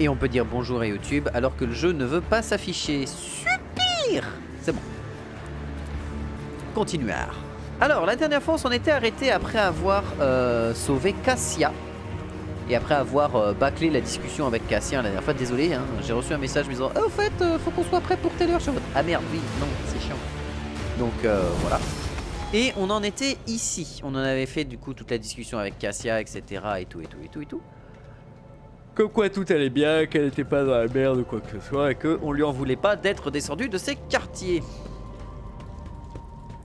Et on peut dire bonjour à YouTube alors que le jeu ne veut pas s'afficher. Super. C'est bon. Continuons. Alors, la dernière fois, on s'en était arrêté après avoir sauvé Cassia. Et après avoir bâclé la discussion avec Cassia la dernière fois. Désolé, hein, j'ai reçu un message me disant « Oh, au fait, faut qu'on soit prêt pour telle heure. » Je suis en mode « Ah merde, oui, non, c'est chiant. » Donc, voilà. Et on en était ici. On en avait fait, du coup, toute la discussion avec Cassia, etc. Et tout, et tout, et tout, et tout. Comme quoi tout allait bien, qu'elle n'était pas dans la merde ou quoi que ce soit. Et qu'on lui en voulait pas d'être descendu de ses quartiers.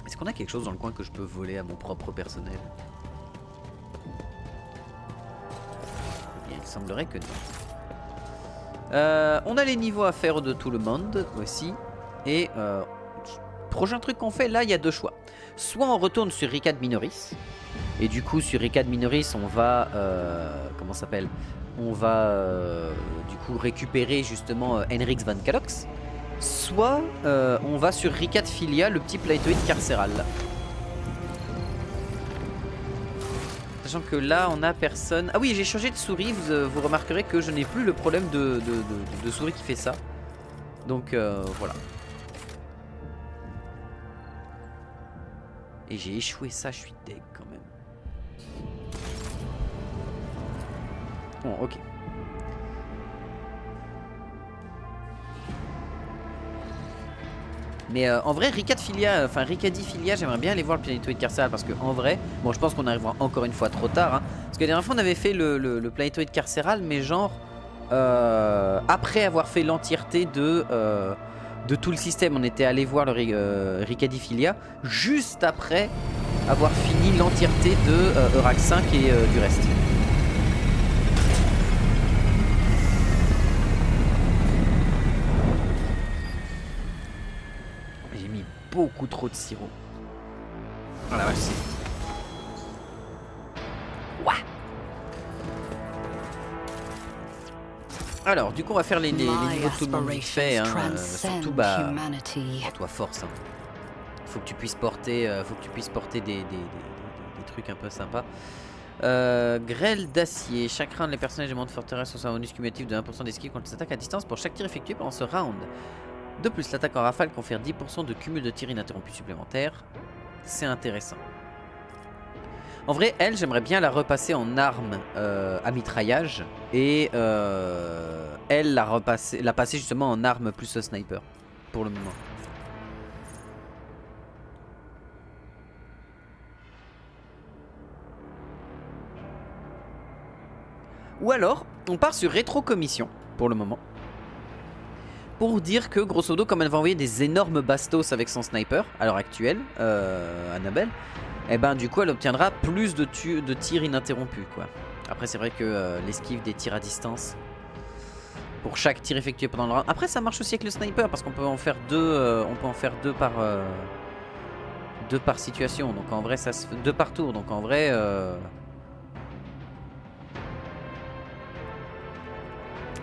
Est-ce qu'on a quelque chose dans le coin que je peux voler à mon propre personnel? Il semblerait que non. On a les niveaux à faire de tout le monde aussi. Et prochain truc qu'on fait, là il y a deux choix. Soit on retourne sur Ricad Minoris. Et du coup sur Ricad Minoris on va... comment ça s'appelle? On va du coup récupérer justement Henrix Van Calox. Soit on va sur Ricad Filia, le petit planétoïde carcéral. Sachant que là on a personne. Ah oui, j'ai changé de souris, vous remarquerez que je n'ai plus le problème de souris qui fait ça. Donc voilà. Et j'ai échoué ça, je suis deg quand même. Bon, ok. Mais en vrai, Ricadifilia, j'aimerais bien aller voir le planétoïde carcéral parce que en vrai, bon, je pense qu'on arrivera encore une fois trop tard. Hein, parce que la dernière fois, on avait fait le planétoïde carcéral, mais genre après avoir fait l'entièreté de tout le système. On était allé voir le Ricadifilia juste après avoir fini l'entièreté de Eurax 5 et du reste. Beaucoup trop de sirop. Oh la vache, c'est... Ouah. Alors, du coup, on va faire les niveaux de tout le monde vite fait. Hein, surtout, bah... Oh, toi, force. Hein. Faut que tu puisses porter, des trucs un peu sympas. Grêle d'acier. Chaque round, les personnages des mondes forteresse ont un bonus cumulatif de 1% d'esquive contre les attaques à distance pour chaque tir effectué pendant ce round. De plus, l'attaque en rafale confère 10% de cumul de tir ininterrompu supplémentaire. C'est intéressant. En vrai, elle, j'aimerais bien la repasser en arme à mitraillage. Et elle, la passer justement en arme plus sniper. Pour le moment. Ou alors, on part sur rétro-commission pour le moment. Pour dire que, grosso modo, comme elle va envoyer des énormes bastos avec son sniper, à l'heure actuelle, Annabelle, et ben du coup elle obtiendra plus de tirs ininterrompus, quoi. Après c'est vrai que l'esquive des tirs à distance, pour chaque tir effectué pendant le round. Après ça marche aussi avec le sniper, parce qu'on peut en faire deux, deux par situation, donc en vrai ça se fait deux par tour, donc en vrai...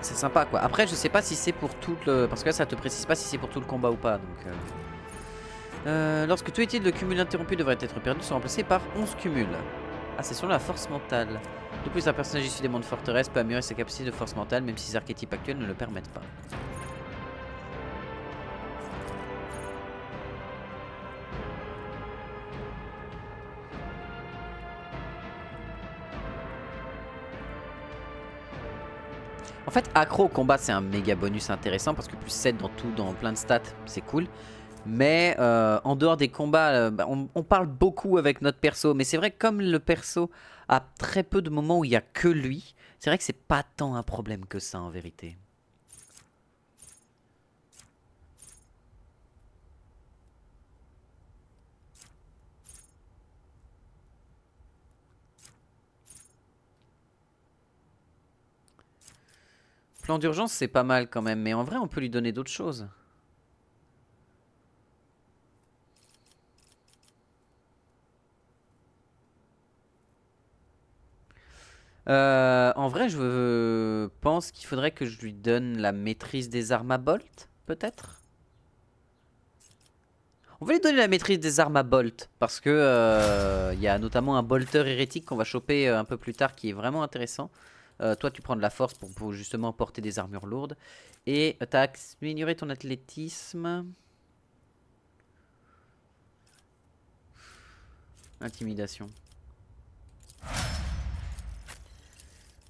c'est sympa quoi. Après je sais pas si c'est pour tout le... Parce que là ça te précise pas si c'est pour tout le combat ou pas. Donc lorsque tout utile de cumul interrompu devrait être perdu, sont remplacés par 11 cumuls. Ah, c'est sur la force mentale. De plus, un personnage issu des mondes forteresse peut améliorer ses capacités de force mentale, même si ses archétypes actuels ne le permettent pas. En fait, accro au combat, c'est un méga bonus intéressant parce que plus 7 dans plein de stats, c'est cool. Mais en dehors des combats, on parle beaucoup avec notre perso. Mais c'est vrai que comme le perso a très peu de moments où il n'y a que lui, c'est vrai que c'est pas tant un problème que ça en vérité. Plan d'urgence, c'est pas mal quand même. Mais en vrai, on peut lui donner d'autres choses. En vrai, je pense qu'il faudrait que je lui donne la maîtrise des armes à bolt, peut-être. On va lui donner la maîtrise des armes à bolt, parce que y a notamment un bolter hérétique qu'on va choper un peu plus tard qui est vraiment intéressant. Toi, tu prends de la force pour justement porter des armures lourdes. Et tu as amélioré ton athlétisme. Intimidation.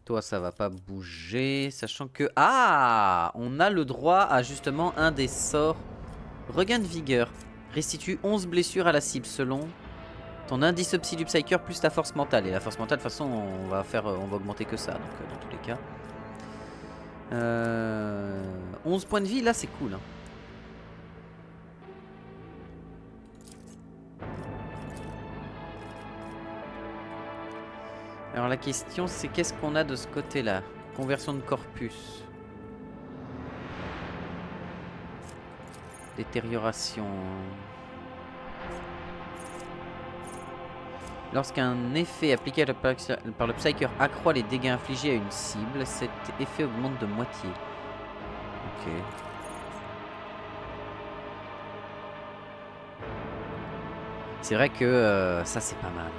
Toi, ça va pas bouger, sachant que... Ah, on a le droit à justement un des sorts. Regain de vigueur. Restitue 11 blessures à la cible selon ton indice psy du Psyker plus ta force mentale. Et la force mentale, de toute façon, on va augmenter que ça, donc dans tous les cas. 11 points de vie, là, c'est cool. Hein. Alors la question, c'est qu'est-ce qu'on a de ce côté-là? Conversion de corpus. Détérioration. Lorsqu'un effet appliqué par le Psyker accroît les dégâts infligés à une cible, cet effet augmente de moitié. Ok. C'est vrai que ça c'est pas mal.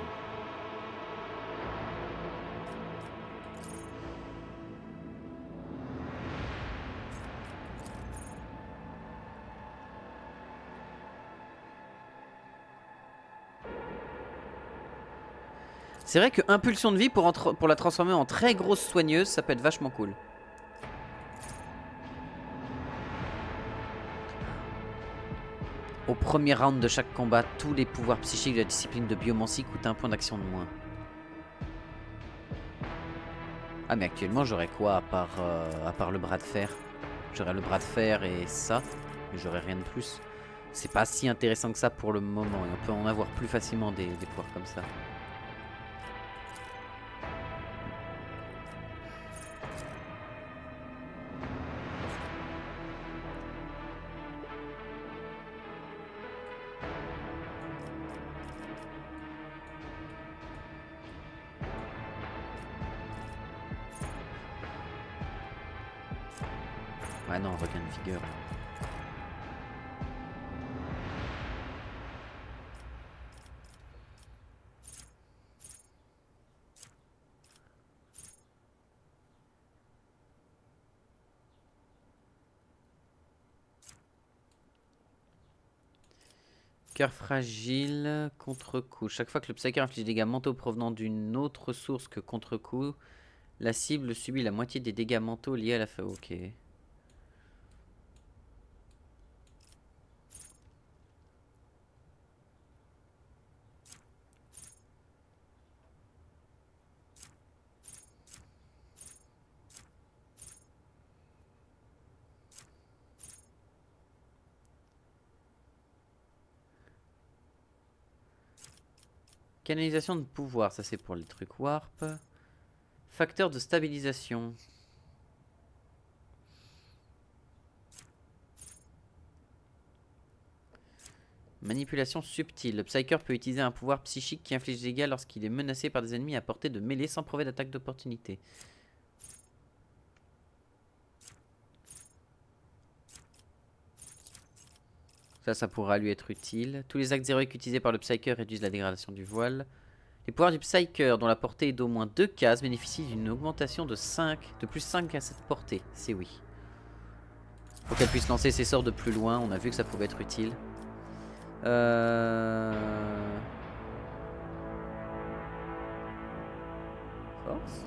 C'est vrai que impulsion de vie pour la transformer en très grosse soigneuse, ça peut être vachement cool. Au premier round de chaque combat, tous les pouvoirs psychiques de la discipline de biomancie coûtent un point d'action de moins. Ah mais actuellement j'aurais quoi à part le bras de fer? J'aurais le bras de fer et ça, mais j'aurais rien de plus. C'est pas si intéressant que ça pour le moment et on peut en avoir plus facilement des pouvoirs comme ça. Ouais non, regain de vigueur. Cœur fragile, contre-coup. Chaque fois que le Psyker inflige des dégâts mentaux provenant d'une autre source que contre-coup, la cible subit la moitié des dégâts mentaux liés à la fin. Ok. Canalisation de pouvoir, ça c'est pour les trucs warp. Facteur de stabilisation. Manipulation subtile. Le Psyker peut utiliser un pouvoir psychique qui inflige des dégâts lorsqu'il est menacé par des ennemis à portée de mêlée sans prouver d'attaque d'opportunité. Ça pourra lui être utile. Tous les actes héroïques utilisés par le Psyker réduisent la dégradation du voile. Les pouvoirs du Psyker, dont la portée est d'au moins 2 cases, bénéficient d'une augmentation de plus 5 à cette portée. C'est oui. Pour qu'elle puisse lancer ses sorts de plus loin, on a vu que ça pouvait être utile. Force.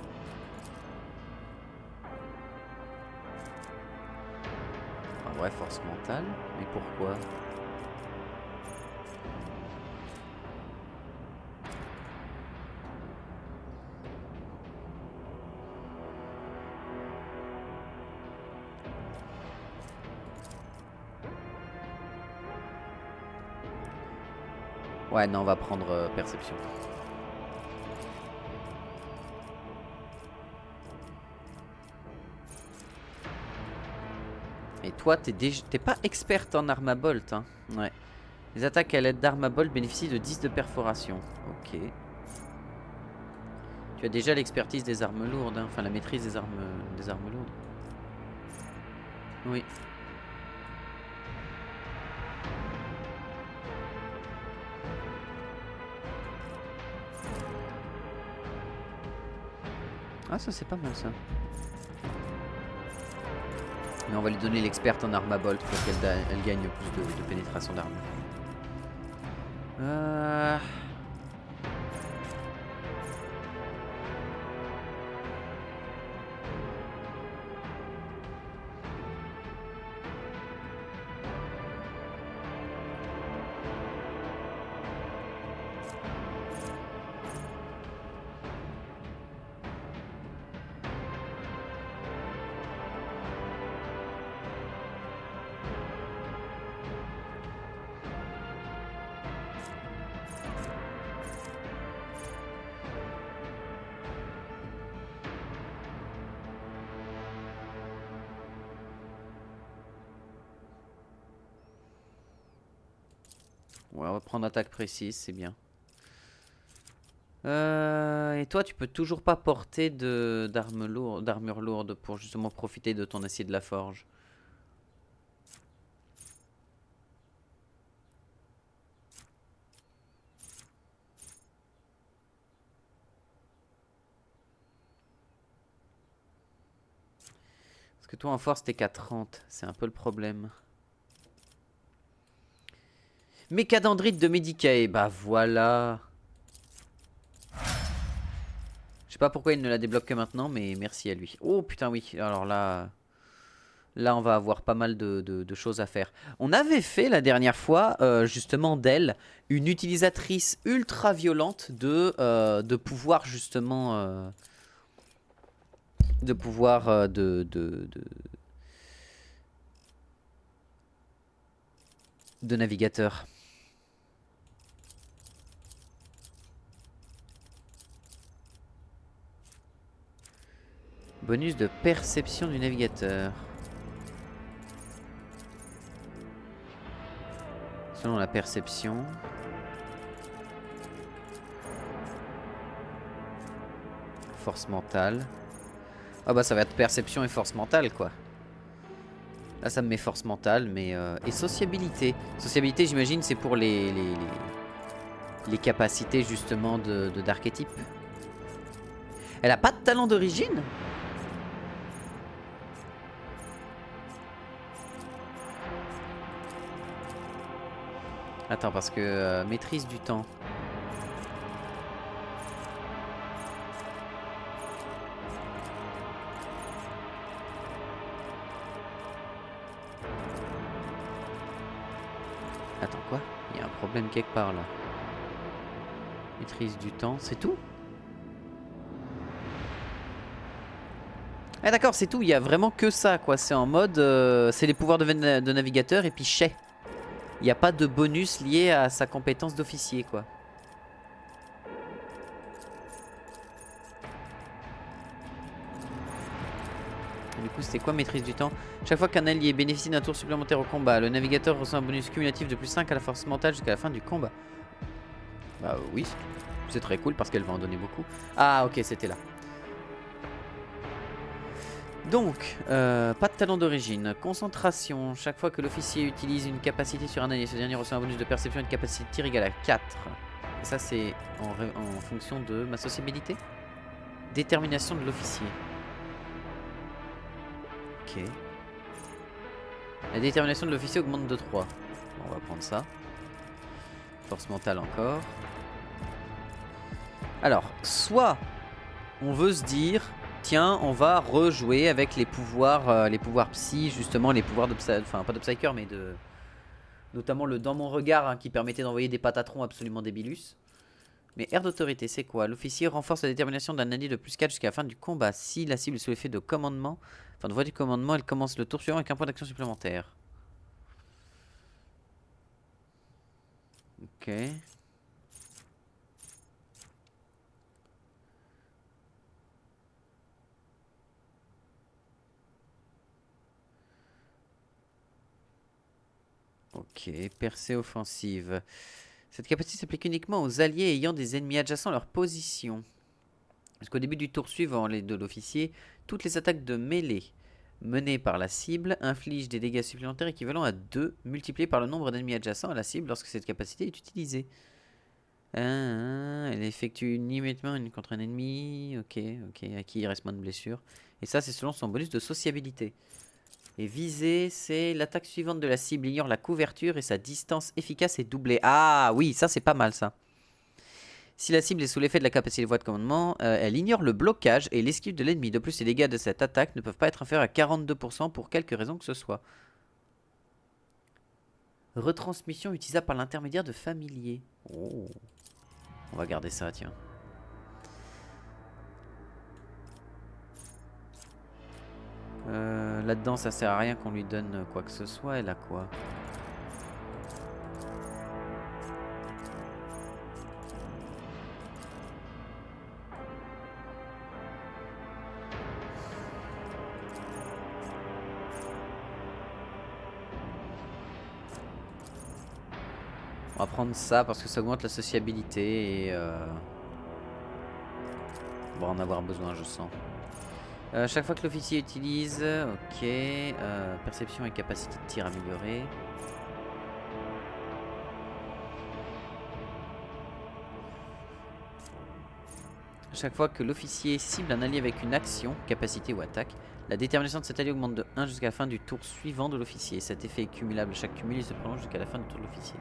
Enfin, ouais, force mentale. Mais pourquoi ? Ouais, non, on va prendre perception. Et toi, t'es pas experte en arme à bolt, hein. Ouais. Les attaques à l'aide d'armes à bolt bénéficient de 10 de perforation. Ok. Tu as déjà l'expertise des armes lourdes, hein. Enfin la maîtrise des armes lourdes. Oui. Ah, ça c'est pas mal ça. Mais on va lui donner l'experte en armabolt pour qu'elle gagne plus de pénétration d'armure. Ouais, on va prendre attaque précise, c'est bien. Et toi, tu peux toujours pas porter d'armure lourde pour justement profiter de ton acier de la forge. Parce que toi en force t'es qu'à 30, c'est un peu le problème. Mécadendrite de Medicae, bah voilà. Je sais pas pourquoi il ne la débloque que maintenant, mais merci à lui. Oh putain oui, alors là... Là on va avoir pas mal de choses à faire. On avait fait la dernière fois, justement d'elle, une utilisatrice ultra violente de pouvoir justement... de pouvoir de navigateur. Bonus de perception du navigateur. Selon la perception. Force mentale. Ah bah ça va être perception et force mentale quoi. Là ça me met force mentale mais et sociabilité. Sociabilité j'imagine c'est pour les capacités justement d'archétype. Elle a pas de talent d'origine? Attends parce que maîtrise du temps. Attends quoi? Il y a un problème quelque part là. Maîtrise du temps, c'est tout? Ah d'accord, c'est tout, il y a vraiment que ça quoi. C'est en mode, c'est les pouvoirs de navigateur et puis chais. Il n'y a pas de bonus lié à sa compétence d'officier quoi. Du coup c'était quoi maîtrise du temps? Chaque fois qu'un allié bénéficie d'un tour supplémentaire au combat, le navigateur reçoit un bonus cumulatif de plus 5 à la force mentale jusqu'à la fin du combat. Bah oui, c'est très cool parce qu'elle va en donner beaucoup. Ah ok, c'était là. Donc, pas de talent d'origine. Concentration. Chaque fois que l'officier utilise une capacité sur un allié, ce dernier reçoit un bonus de perception et une capacité de tir égale à 4. Et ça, c'est en fonction de ma sociabilité. Détermination de l'officier. Ok. La détermination de l'officier augmente de 3. Bon, on va prendre ça. Force mentale encore. Alors, soit on veut se dire... Tiens, on va rejouer avec les pouvoirs psy, justement, les pouvoirs de... Enfin, pas de Psyker, mais de... Notamment le dans mon regard, hein, qui permettait d'envoyer des patatrons absolument débilus. Mais air d'autorité, c'est quoi? L'officier renforce la détermination d'un allié de plus 4 jusqu'à la fin du combat. Si la cible est sous l'effet de commandement, enfin de voie du commandement, elle commence le tour suivant avec un point d'action supplémentaire. Ok. Ok, percée offensive. Cette capacité s'applique uniquement aux alliés ayant des ennemis adjacents à leur position. Parce qu'au début du tour suivant de l'officier, toutes les attaques de mêlée menées par la cible infligent des dégâts supplémentaires équivalents à 2 multipliés par le nombre d'ennemis adjacents à la cible lorsque cette capacité est utilisée. Elle effectue immédiatement une contre un ennemi. Ok, à qui il reste moins de blessures. Et ça, c'est selon son bonus de sociabilité. Et viser, c'est l'attaque suivante de la cible ignore la couverture et sa distance efficace est doublée. Ah oui, ça c'est pas mal ça. Si la cible est sous l'effet de la capacité de voie de commandement, elle ignore le blocage et l'esquive de l'ennemi. De plus, les dégâts de cette attaque ne peuvent pas être inférieurs à 42% pour quelque raison que ce soit. Retransmission utilisable par l'intermédiaire de familiers. Oh. On va garder ça, tiens. Là-dedans, ça sert à rien qu'on lui donne quoi que ce soit. Elle a quoi? On va prendre ça parce que ça augmente la sociabilité et on va en avoir besoin, je sens. Chaque fois que l'officier utilise, ok, perception et capacité de tir améliorée. Chaque fois que l'officier cible un allié avec une action, capacité ou attaque, la détermination de cet allié augmente de 1 jusqu'à la fin du tour suivant de l'officier. Cet effet est cumulable. Chaque cumul il se prolonge jusqu'à la fin du tour de l'officier.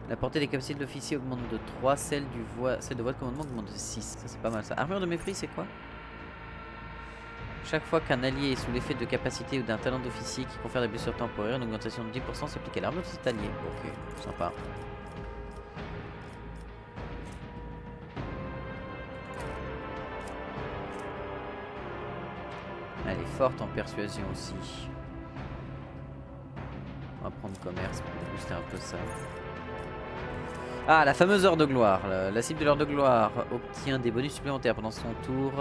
La portée des capacités de l'officier augmente de 3, celle de voie de commandement augmente de 6. Ça c'est pas mal ça. Armure de mépris c'est quoi? Chaque fois qu'un allié est sous l'effet de capacité ou d'un talent d'officier qui confère des blessures temporaires, une augmentation de 10% s'applique à l'armure de cet allié. Ok, sympa. Elle est forte en persuasion aussi. On va prendre commerce pour booster un peu ça. Ah, la fameuse heure de gloire. La cible de l'heure de gloire obtient des bonus supplémentaires pendant son tour.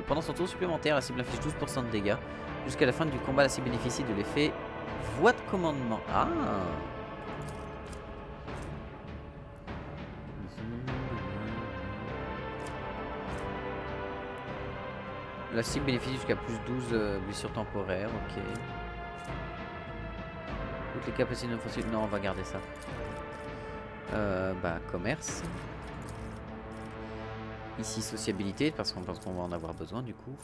Pendant son tour supplémentaire, la cible inflige 12% de dégâts. Jusqu'à la fin du combat, la cible bénéficie de l'effet voie de commandement. Ah. La cible bénéficie jusqu'à plus 12 blessures temporaires. Ok. Toutes les capacités offensives. Non, on va garder ça. Bah, commerce. Ici, sociabilité, parce qu'on pense qu'on va en avoir besoin du coup.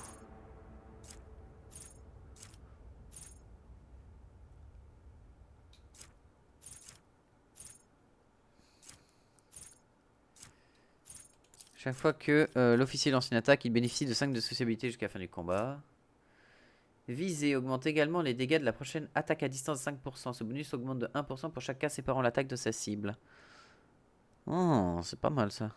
Chaque fois que l'officier lance une attaque, il bénéficie de 5 de sociabilité jusqu'à la fin du combat. Viser augmente également les dégâts de la prochaine attaque à distance de 5%. Ce bonus augmente de 1% pour chaque cas séparant l'attaque de sa cible. Oh, c'est pas mal ça.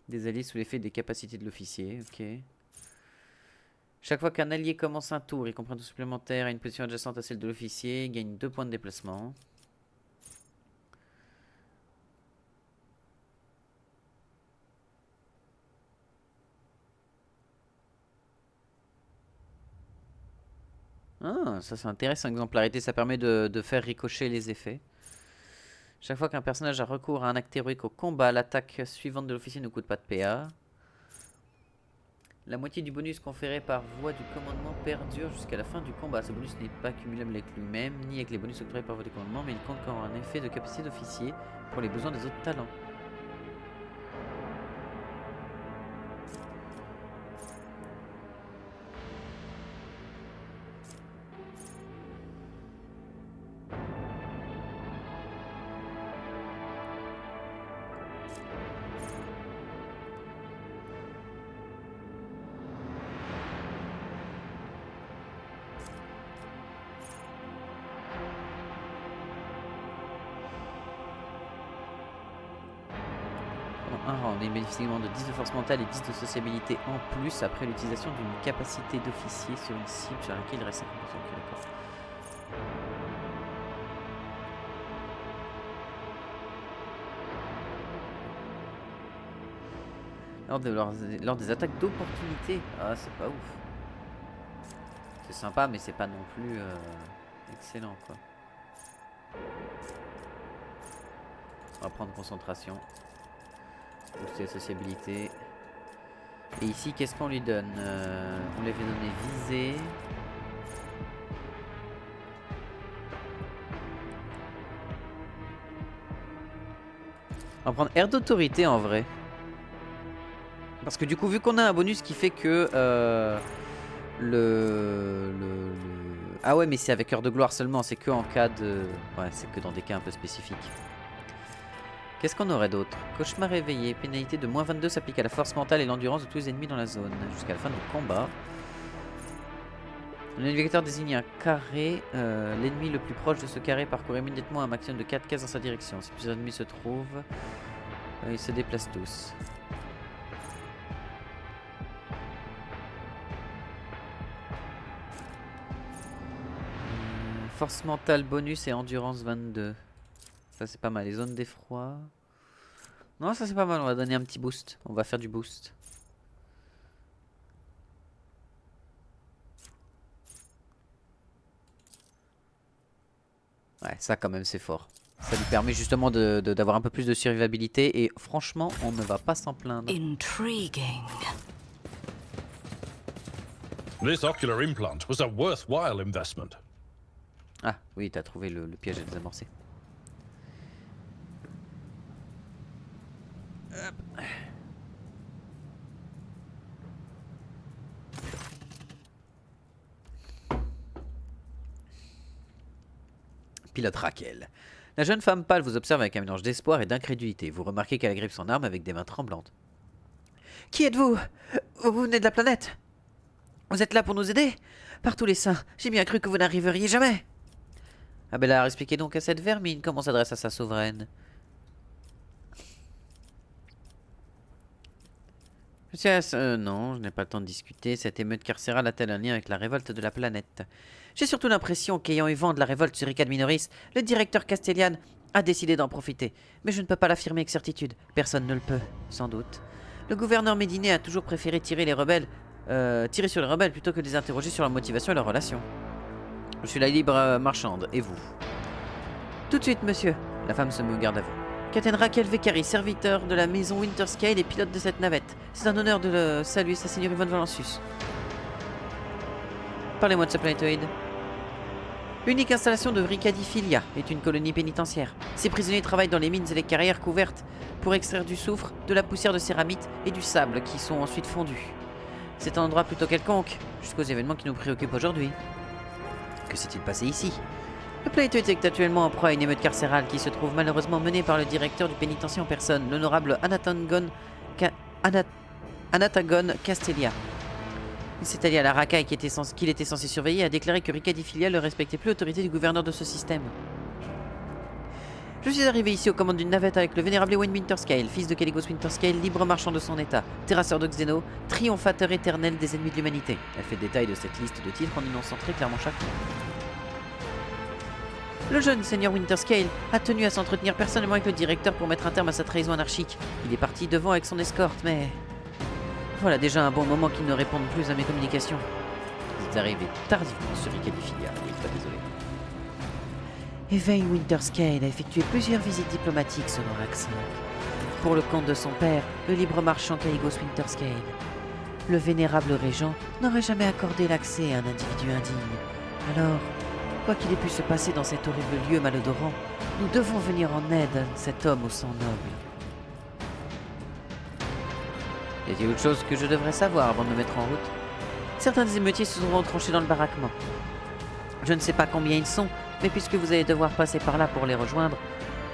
Des alliés sous l'effet des capacités de l'officier, ok. Chaque fois qu'un allié commence un tour, y compris un tour supplémentaire à une position adjacente à celle de l'officier, il gagne 2 points de déplacement. Ah, ça c'est intéressant. Exemplarité, ça permet de faire ricocher les effets. Chaque fois qu'un personnage a recours à un acte héroïque au combat, l'attaque suivante de l'officier ne coûte pas de PA. La moitié du bonus conféré par voie du commandement perdure jusqu'à la fin du combat. Ce bonus n'est pas cumulable avec lui-même, ni avec les bonus octroyés par voie du commandement, mais il compte comme un effet de capacité d'officier pour les besoins des autres talents. On est bénéficiellement de 10 de force mentale et 10 de sociabilité en plus après l'utilisation d'une capacité d'officier sur une cible sur laquelle il reste 50%. D'accord. Lors des attaques d'opportunité. Ah, c'est pas ouf. C'est sympa, mais c'est pas non plus excellent quoi. On va prendre concentration. Booster la sociabilité. Et ici, qu'est-ce qu'on lui donne? On lui avait donné visée. On va prendre air d'autorité en vrai. Parce que du coup, vu qu'on a un bonus qui fait que Ah ouais, mais c'est avec heure de gloire seulement, c'est que en cas de... Ouais, c'est que dans des cas un peu spécifiques. Qu'est-ce qu'on aurait d'autre? Cauchemar réveillé, pénalité de -22 s'applique à la force mentale et l'endurance de tous les ennemis dans la zone, jusqu'à la fin du combat. Le navigateur désigne un carré. L'ennemi le plus proche de ce carré parcourt immédiatement un maximum de 4 cases dans sa direction. Si plusieurs ennemis se trouvent, ils se déplacent tous. Force mentale bonus et endurance 22. Ça c'est pas mal. Les zones d'effroi. Non, ça c'est pas mal. On va donner un petit boost. On va faire du boost. Ouais, ça quand même c'est fort. Ça lui permet justement d'avoir un peu plus de survivabilité. Et franchement, on ne va pas s'en plaindre. Intriguing. This ocular implant was a worthwhile investment. Ah oui, t'as trouvé le piège à désamorcer. Hop. Pilote Raquel. La jeune femme pâle vous observe avec un mélange d'espoir et d'incrédulité. Vous remarquez qu'elle agrippe son arme avec des mains tremblantes. Qui êtes-vous? Vous venez de la planète? Vous êtes là pour nous aider? Par tous les saints, j'ai bien cru que vous n'arriveriez jamais. Abelard, expliquez donc à cette vermine comment s'adresse à sa souveraine. Monsieur, non, je n'ai pas le temps de discuter. Cette émeute carcérale a-t-elle un lien avec la révolte de la planète? J'ai surtout l'impression qu'ayant eu vent de la révolte sur Ricad Minoris, le directeur Castellan a décidé d'en profiter. Mais je ne peux pas l'affirmer avec certitude. Personne ne le peut, sans doute. Le gouverneur Médiné a toujours préféré tirer sur les rebelles plutôt que de les interroger sur leur motivation et leurs relations. Je suis la libre marchande, et vous? Tout de suite, monsieur. La femme se met au garde à vous. Capitaine Raquel Vekari, serviteur de la maison Winterscale et pilote de cette navette. C'est un honneur de le saluer, sa seigneurie von Valancius. Parlez-moi de ce planétoïde. L'unique installation de Ricadiphilia est une colonie pénitentiaire. Ces prisonniers travaillent dans les mines et les carrières couvertes pour extraire du soufre, de la poussière de céramite et du sable qui sont ensuite fondus. C'est un endroit plutôt quelconque, jusqu'aux événements qui nous préoccupent aujourd'hui. Que s'est-il passé ici? Le planétoïde est actuellement en proie à une émeute carcérale qui se trouve malheureusement menée par le directeur du pénitencier en personne, l'honorable Anatagon Castelia. Il s'est allié à la racaille qu'il était censé surveiller et a déclaré que Ricadiphilia ne respectait plus l'autorité du gouverneur de ce système. Je suis arrivé ici aux commandes d'une navette avec le vénérable Ewen Winterscale, fils de Caligos Winterscale, libre marchand de son état, terrasseur de Xeno, triomphateur éternel des ennemis de l'humanité. Elle fait détail de cette liste de titres en énonçant très clairement chaque nom. Le jeune seigneur Winterscale a tenu à s'entretenir personnellement avec le directeur pour mettre un terme à sa trahison anarchique. Il est parti devant avec son escorte, mais... Voilà déjà un bon moment qu'il ne réponde plus à mes communications. Vous êtes arrivé tardivement sur Ricadiphilia, il n'est pas désolé. Evain Winterscale a effectué plusieurs visites diplomatiques selon Rax 5, pour le compte de son père, le libre marchand Caligos Winterscale. Le vénérable régent n'aurait jamais accordé l'accès à un individu indigne. Alors, quoi qu'il ait pu se passer dans cet horrible lieu malodorant, nous devons venir en aide à cet homme au sang noble. Y a-t-il autre chose que je devrais savoir avant de me mettre en route? Certains des émeutiers se sont retranchés dans le baraquement. Je ne sais pas combien ils sont, mais puisque vous allez devoir passer par là pour les rejoindre,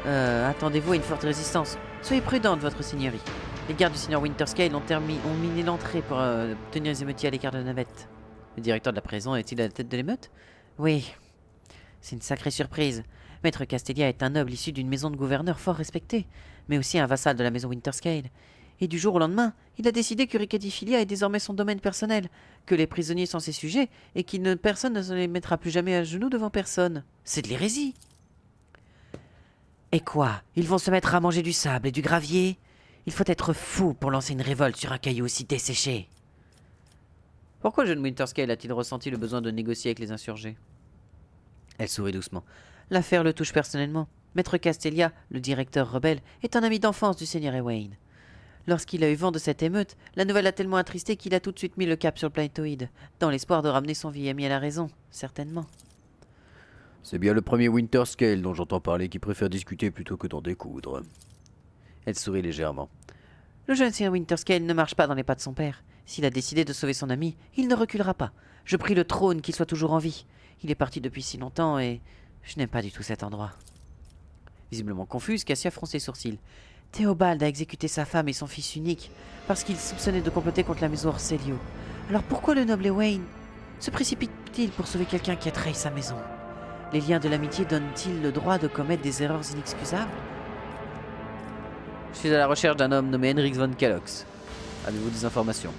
attendez-vous à une forte résistance. Soyez prudente, votre seigneurie. Les gardes du seigneur Winterscale ont miné l'entrée pour tenir les émeutiers à l'écart de la navette. Le directeur de la prison est-il à la tête de l'émeute? Oui. C'est une sacrée surprise. Maître Castelia est un noble issu d'une maison de gouverneur fort respectée, mais aussi un vassal de la maison Winterscale. Et du jour au lendemain, il a décidé que Ricadiphilia est désormais son domaine personnel, que les prisonniers sont ses sujets, et personne ne se les mettra plus jamais à genoux devant personne. C'est de l'hérésie. Et quoi? Ils vont se mettre à manger du sable et du gravier? Il faut être fou pour lancer une révolte sur un caillou aussi desséché. Pourquoi jeune Winterscale a-t-il ressenti le besoin de négocier avec les insurgés? Elle sourit doucement. L'affaire le touche personnellement. Maître Castelia, le directeur rebelle, est un ami d'enfance du seigneur Ewain. Lorsqu'il a eu vent de cette émeute, la nouvelle a tellement attristé qu'il a tout de suite mis le cap sur le planétoïde, dans l'espoir de ramener son vieil ami à la raison, certainement. C'est bien le premier Winterscale dont j'entends parler qui préfère discuter plutôt que d'en découdre. Elle sourit légèrement. Le jeune Sir Winterscale ne marche pas dans les pas de son père. S'il a décidé de sauver son ami, il ne reculera pas. Je prie le trône qu'il soit toujours en vie. Il est parti depuis si longtemps et je n'aime pas du tout cet endroit. Visiblement confuse, Cassia fronce les sourcils. Théobald a exécuté sa femme et son fils unique parce qu'il soupçonnait de comploter contre la maison Orselio. Alors pourquoi le noble Ewain se précipite-t-il pour sauver quelqu'un qui a trahi sa maison? Les liens de l'amitié donnent-ils le droit de commettre des erreurs inexcusables? Je suis à la recherche d'un homme nommé Henrik von Kalox. Avez-vous des informations?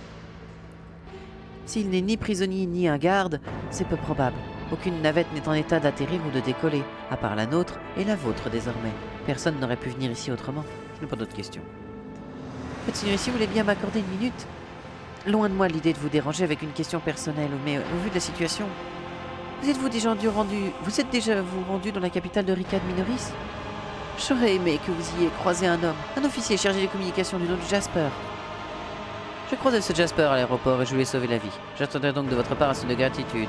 S'il n'est ni prisonnier ni un garde, c'est peu probable. Aucune navette n'est en état d'atterrir ou de décoller, à part la nôtre et la vôtre désormais. Personne n'aurait pu venir ici autrement. Je n'ai pas d'autres questions. Votre seigneur ici, vous voulez bien m'accorder une minute? Loin de moi l'idée de vous déranger avec une question personnelle, mais au vu de la situation, vous êtes déjà rendu dans la capitale de Ricad Minoris? J'aurais aimé que vous y ayez croisé un homme, un officier chargé des communications du nom de Jasper. Je croisais ce Jasper à l'aéroport et je lui ai sauvé la vie. J'attendrai donc de votre part un signe de gratitude.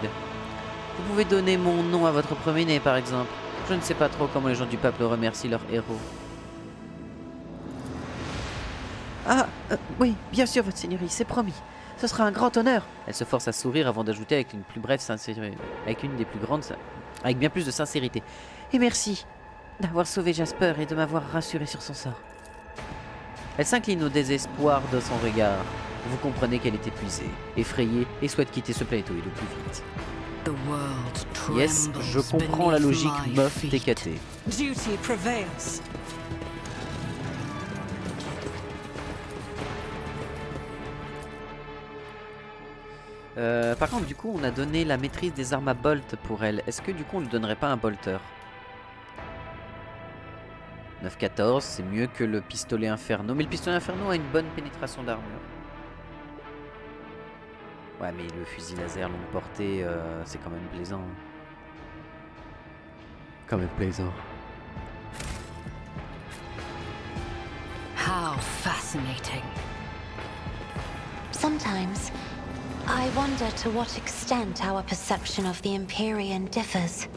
Vous pouvez donner mon nom à votre premier-né, par exemple. Je ne sais pas trop comment les gens du peuple remercient leurs héros. Ah, oui, bien sûr, votre seigneurie, c'est promis. Ce sera un grand honneur. Elle se force à sourire avant d'ajouter avec une plus brève sincérité, avec bien plus de sincérité. Et merci d'avoir sauvé Jasper et de m'avoir rassuré sur son sort. Elle s'incline au désespoir de son regard. Vous comprenez qu'elle est épuisée, effrayée et souhaite quitter ce planétoïde au plus vite. Yes, je comprends la logique meuf TKT. Duty prevails. Par contre, du coup, on a donné la maîtrise des armes à bolt pour elle. Est-ce que du coup, on lui donnerait pas un bolter? 9-14, c'est mieux que le pistolet inferno. Mais le pistolet inferno a une bonne pénétration d'armure. Ouais, mais le fusil laser longue portée, c'est quand même plaisant. Quand même plaisant. How fascinating. Sometimes, I wonder to what extent our perception of the Empyrean differs.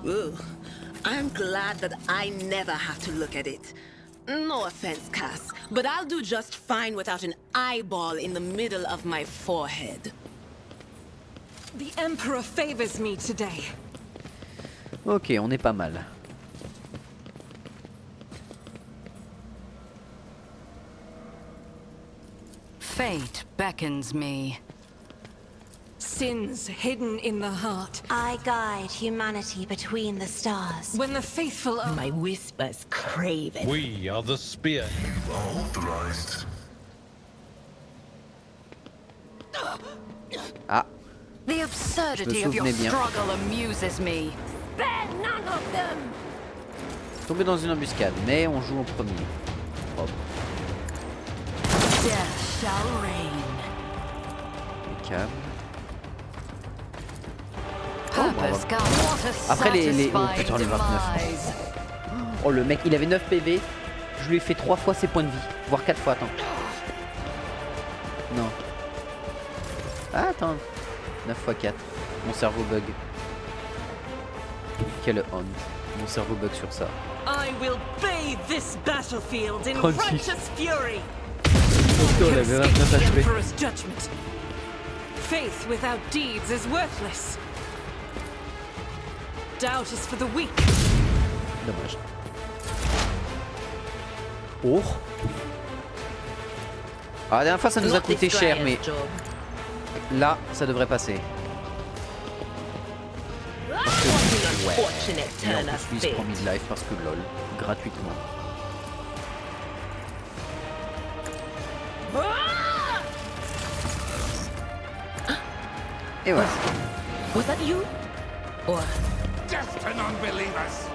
Ooh, I'm glad that I never have to look at it. No offense, Cass, but I'll do just fine without an eyeball in the middle of my forehead. The Emperor favors me today. Ok, on est pas mal. Fate beckons me. Sins hidden in the heart. I guide humanity between the stars. When the faithful are... My whispers crave it. We are the spear. Authorized. Ah, The absurdity Je me of your souvenais bien. struggle amuses me. Spare none of them! tombé dans une embuscade, mais on joue en premier. Propre. Death shall reign. Calme. Purpose God, what a Après les... Oh satisfying putain, les 29. demise. Oh le mec, il avait 9 PV. Je lui ai fait 3 fois ses points de vie. Voire 4 fois, attends. Non. Ah, attends. 9 x 4. Mon cerveau bug. Quelle honte. Mon cerveau bug sur ça. I will bathe this battlefield in 36. righteous fury. On avait 29 The HP. Emperor's judgment. Faith without deeds is worthless. Doubt is for the weak. Dommage. Oh. Ah, la dernière fois ça nous a Not coûté this cher, Squire's mais job. là ça devrait passer. What an Ouais. unfortunate Et en turn of plus, lui, il se fate. prend mid-life parce que lol, gratuitement. Et voilà. Was that you? Or Death to non-believers!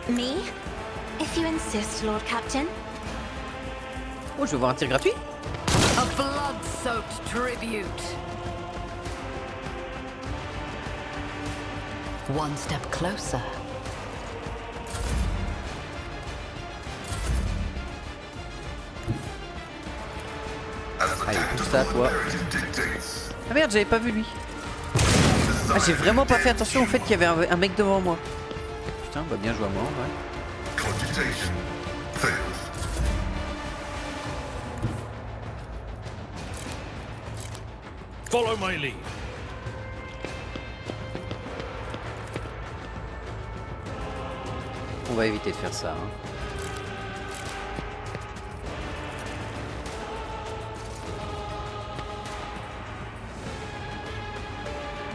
Me? If you insist, Lord Captain. Oh, je veux voir un tir gratuit. A Blood-soaked tribute. One step closer. Allez, tout ça, toi. Ah merde, j'avais pas vu lui. Ah, j'ai vraiment pas fait attention au fait qu'il y avait un mec devant moi. Putain, bah bien joué à moi, ouais. Cogitation failed. Follow my lead. On va éviter de faire ça. Hein.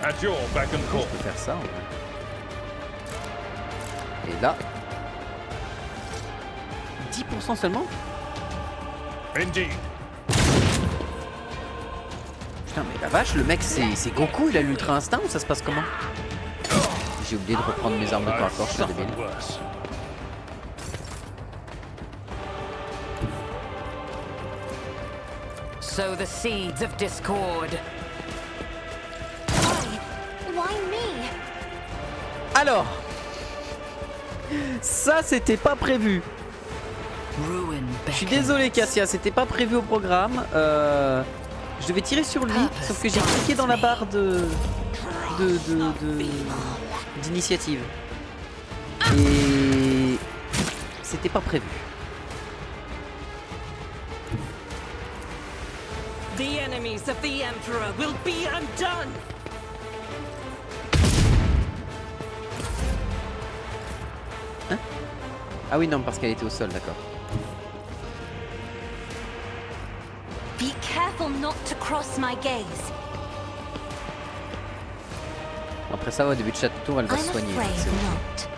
At your back and Je call. peux faire ça en vrai. Et là. 10% seulement? Indeed. Putain mais la vache, le mec c'est Goku, il a l'ultra instinct ou ça se passe comment? J'ai oublié de reprendre mes armes de corps à corps, je suis un débile. Worse. Sow the seeds of discord. Why me? Alors, ça c'était pas prévu. Ruin Je suis désolé Cassia, c'était pas prévu au programme. Je devais tirer sur lui, sauf que j'ai cliqué dans la barre d'initiative. Et c'était pas prévu. The enemies of the Emperor will be undone! Hein? Ah oui non, parce qu'elle était au sol, d'accord. Be careful not to cross my gaze. Après ça, au début de chaque tour, elle va se I'm soigner. afraid C'est ok. not.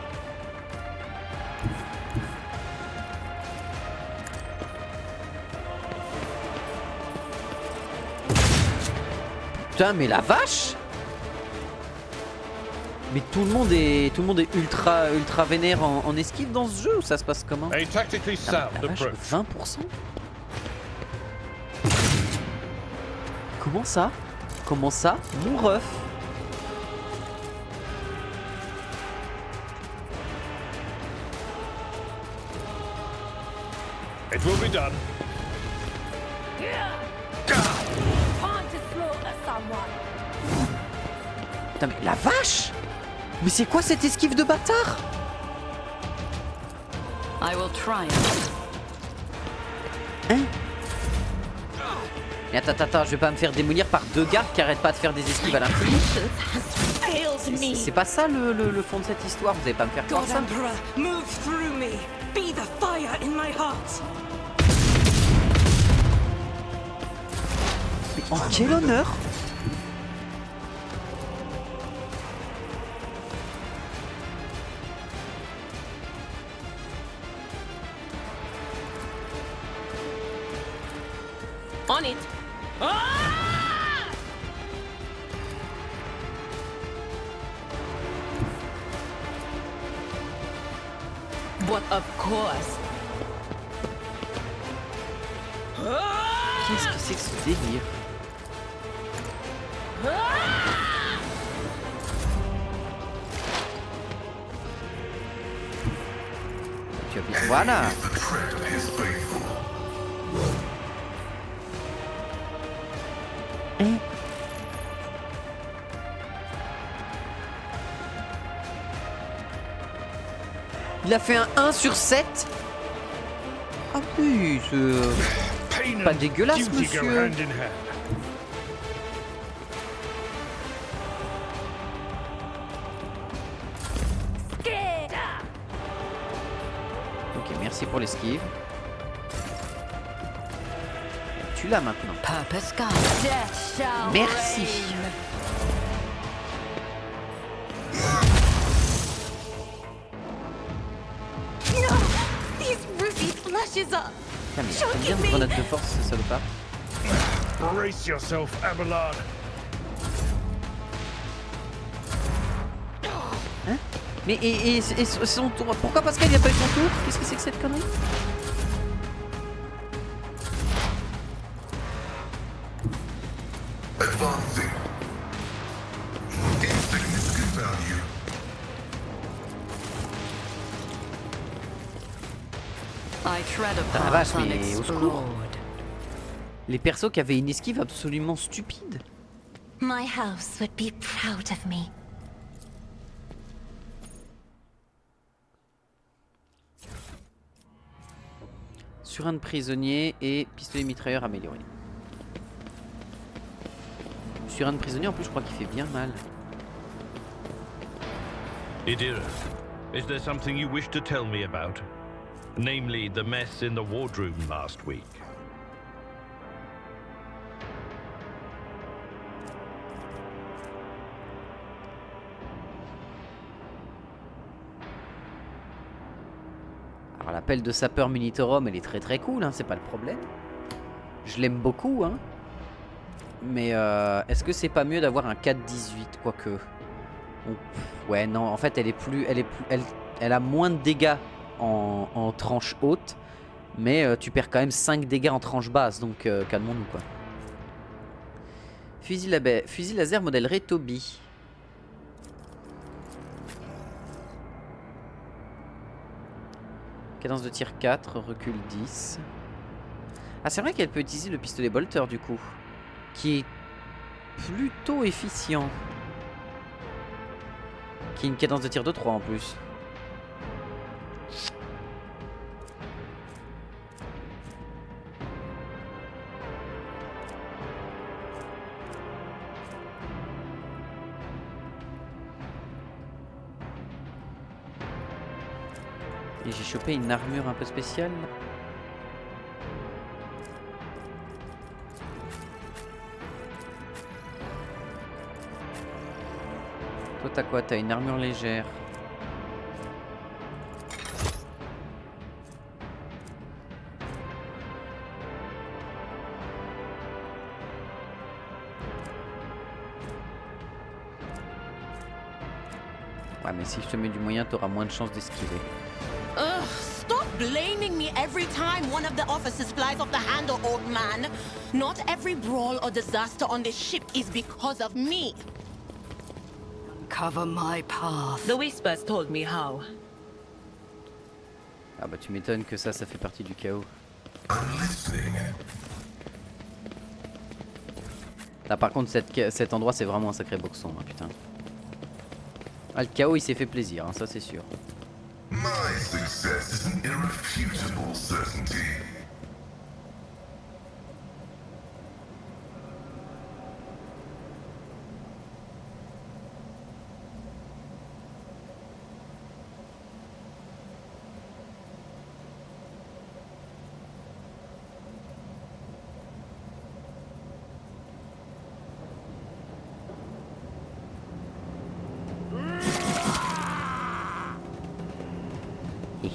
Putain, mais la vache! Mais tout le monde est ultra vénère en esquive dans ce jeu ou ça se passe comment? A tactically Ah, sound mais la vache, approach. 20%? Comment ça? Comment ça? Mon ref? It will be done. Putain mais la vache! Mais c'est quoi cette esquive de bâtard? I will triumph. Hein? Mais attends, je vais pas me faire démolir par deux gardes qui arrêtent pas de faire des esquives à l'infini. C'est pas ça le fond de cette histoire, vous allez pas me faire croire God ça? Emperor, move through me. Be the fire in my heart. Mais en quel honneur? On it. But of course. Qu'est-ce que c'est que ce délire? Tu as bien... Voilà. The tread of his faithful. Il a fait un 1 sur 7. Ah oui, Pain pas and dégueulasse, duty go monsieur. hand in hand. Ok, merci pour l'esquive. Tu l'as maintenant. Purpose guide. Death shall Merci. reign. No! These ruby flashes are... Putain, mais combien de grenades de force ce salopard? Brace yourself, Abelard. Hein? Mais et son tour... Pourquoi Pascal il a pas eu son tour? Qu'est-ce que c'est que cette connerie? I tread a Ah, la vache, path mais au secours. unexplored. Les persos qui avaient une esquive absolument stupide. My house would be proud of me. Surin de prisonnier et pistolet mitrailleur amélioré. Surin de prisonnier en plus je crois qu'il fait bien mal. Idira, is there something you wish to tell me about? Namely, the mess in the wardroom last week. Alors la pelle de sapeur Munitorum elle est très cool, hein, c'est pas le problème. Je l'aime beaucoup, hein. Mais est-ce que c'est pas mieux d'avoir un 4-18, quoique. Ouais non, en fait elle a moins de dégâts en tranche haute. Mais tu perds quand même 5 dégâts en tranche basse, donc calmons-nous quoi. Fusil laser modèle Retobi. Cadence de tir 4, recul 10. Ah c'est vrai qu'elle peut utiliser le pistolet bolter du coup. Qui est plutôt efficient. Qui a une cadence de tir de 3 en plus. Et j'ai chopé une armure un peu spéciale. Toi t'as quoi? T'as une armure légère. Ouais mais si je te mets du moyen t'auras moins de chances d'esquiver. Ugh, stop blaming me every time one of the officers flies off the handle, old man. Not every brawl or disaster on this ship is because of me. Cover my path. The Whispers told me how. Ah bah tu m'étonnes que ça fait partie du chaos. I'm listening. Là par contre cet endroit c'est vraiment un sacré boxon, hein, putain. Ah le chaos il s'est fait plaisir, hein, ça c'est sûr. My success is an irrefutable certainty.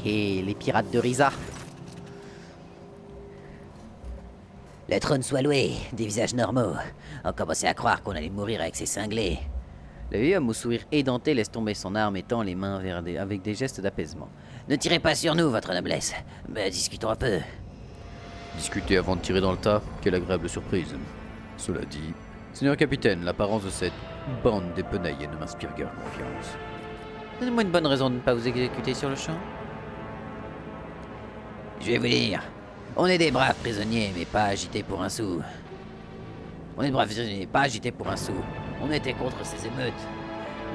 Hé, les pirates de Risa. Le trône soit loué, des visages normaux. On commençait à croire qu'on allait mourir avec ces cinglés. Le vieux homme au sourire édenté laisse tomber son arme et tend les mains avec des gestes d'apaisement. Ne tirez pas sur nous, votre noblesse. Mais discutons un peu. Discuter avant de tirer dans le tas, quelle agréable surprise. Cela dit, Seigneur Capitaine, l'apparence de cette bande dépenaillée ne m'inspire guère confiance. Donnez-moi une bonne raison de ne pas vous exécuter sur le champ. Je vais vous dire, on est des braves prisonniers, mais pas agités pour un sou. On est des braves prisonniers, pas agités pour un sou. On était contre ces émeutes.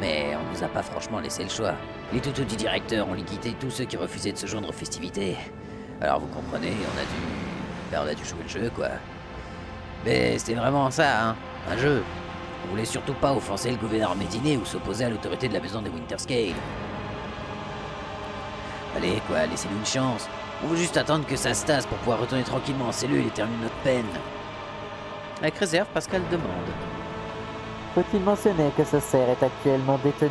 Mais on nous a pas franchement laissé le choix. Les toutous du directeur ont liquidé tous ceux qui refusaient de se joindre aux festivités. Alors vous comprenez, on a dû jouer le jeu, quoi. Mais c'était vraiment ça, hein, un jeu. On voulait surtout pas offenser le gouverneur Médiné ou s'opposer à l'autorité de la maison des Winterscale. Allez, quoi, laissez-nous une chance. On veut juste attendre que ça se tasse pour pouvoir retourner tranquillement en cellule et terminer notre peine. Avec réserve, Pascal demande. Faut-il mentionner que ce cerf est actuellement détenu,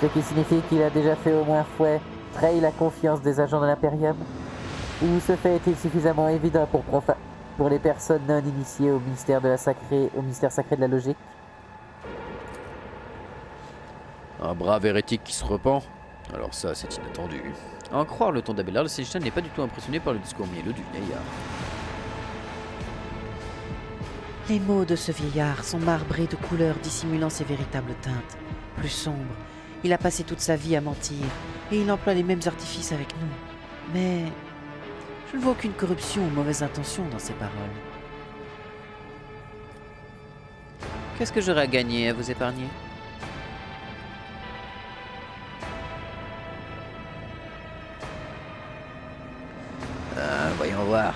ce qui signifie qu'il a déjà fait au moins trahi la confiance des agents de l'Imperium? Ou ce fait est-il suffisamment évident pour les personnes non initiées au mystère sacré de la logique? Un brave hérétique qui se repent? Alors ça, c'est inattendu. À en croire le ton d'Abelard, le Seigneur n'est pas du tout impressionné par le discours mielleux du vieillard. Les mots de ce vieillard sont marbrés de couleurs dissimulant ses véritables teintes, plus sombres. Il a passé toute sa vie à mentir, et il emploie les mêmes artifices avec nous. Mais Je ne vois aucune corruption ou mauvaise intention dans ces paroles. Qu'est-ce que j'aurais à gagner à vous épargner? Voyons voir.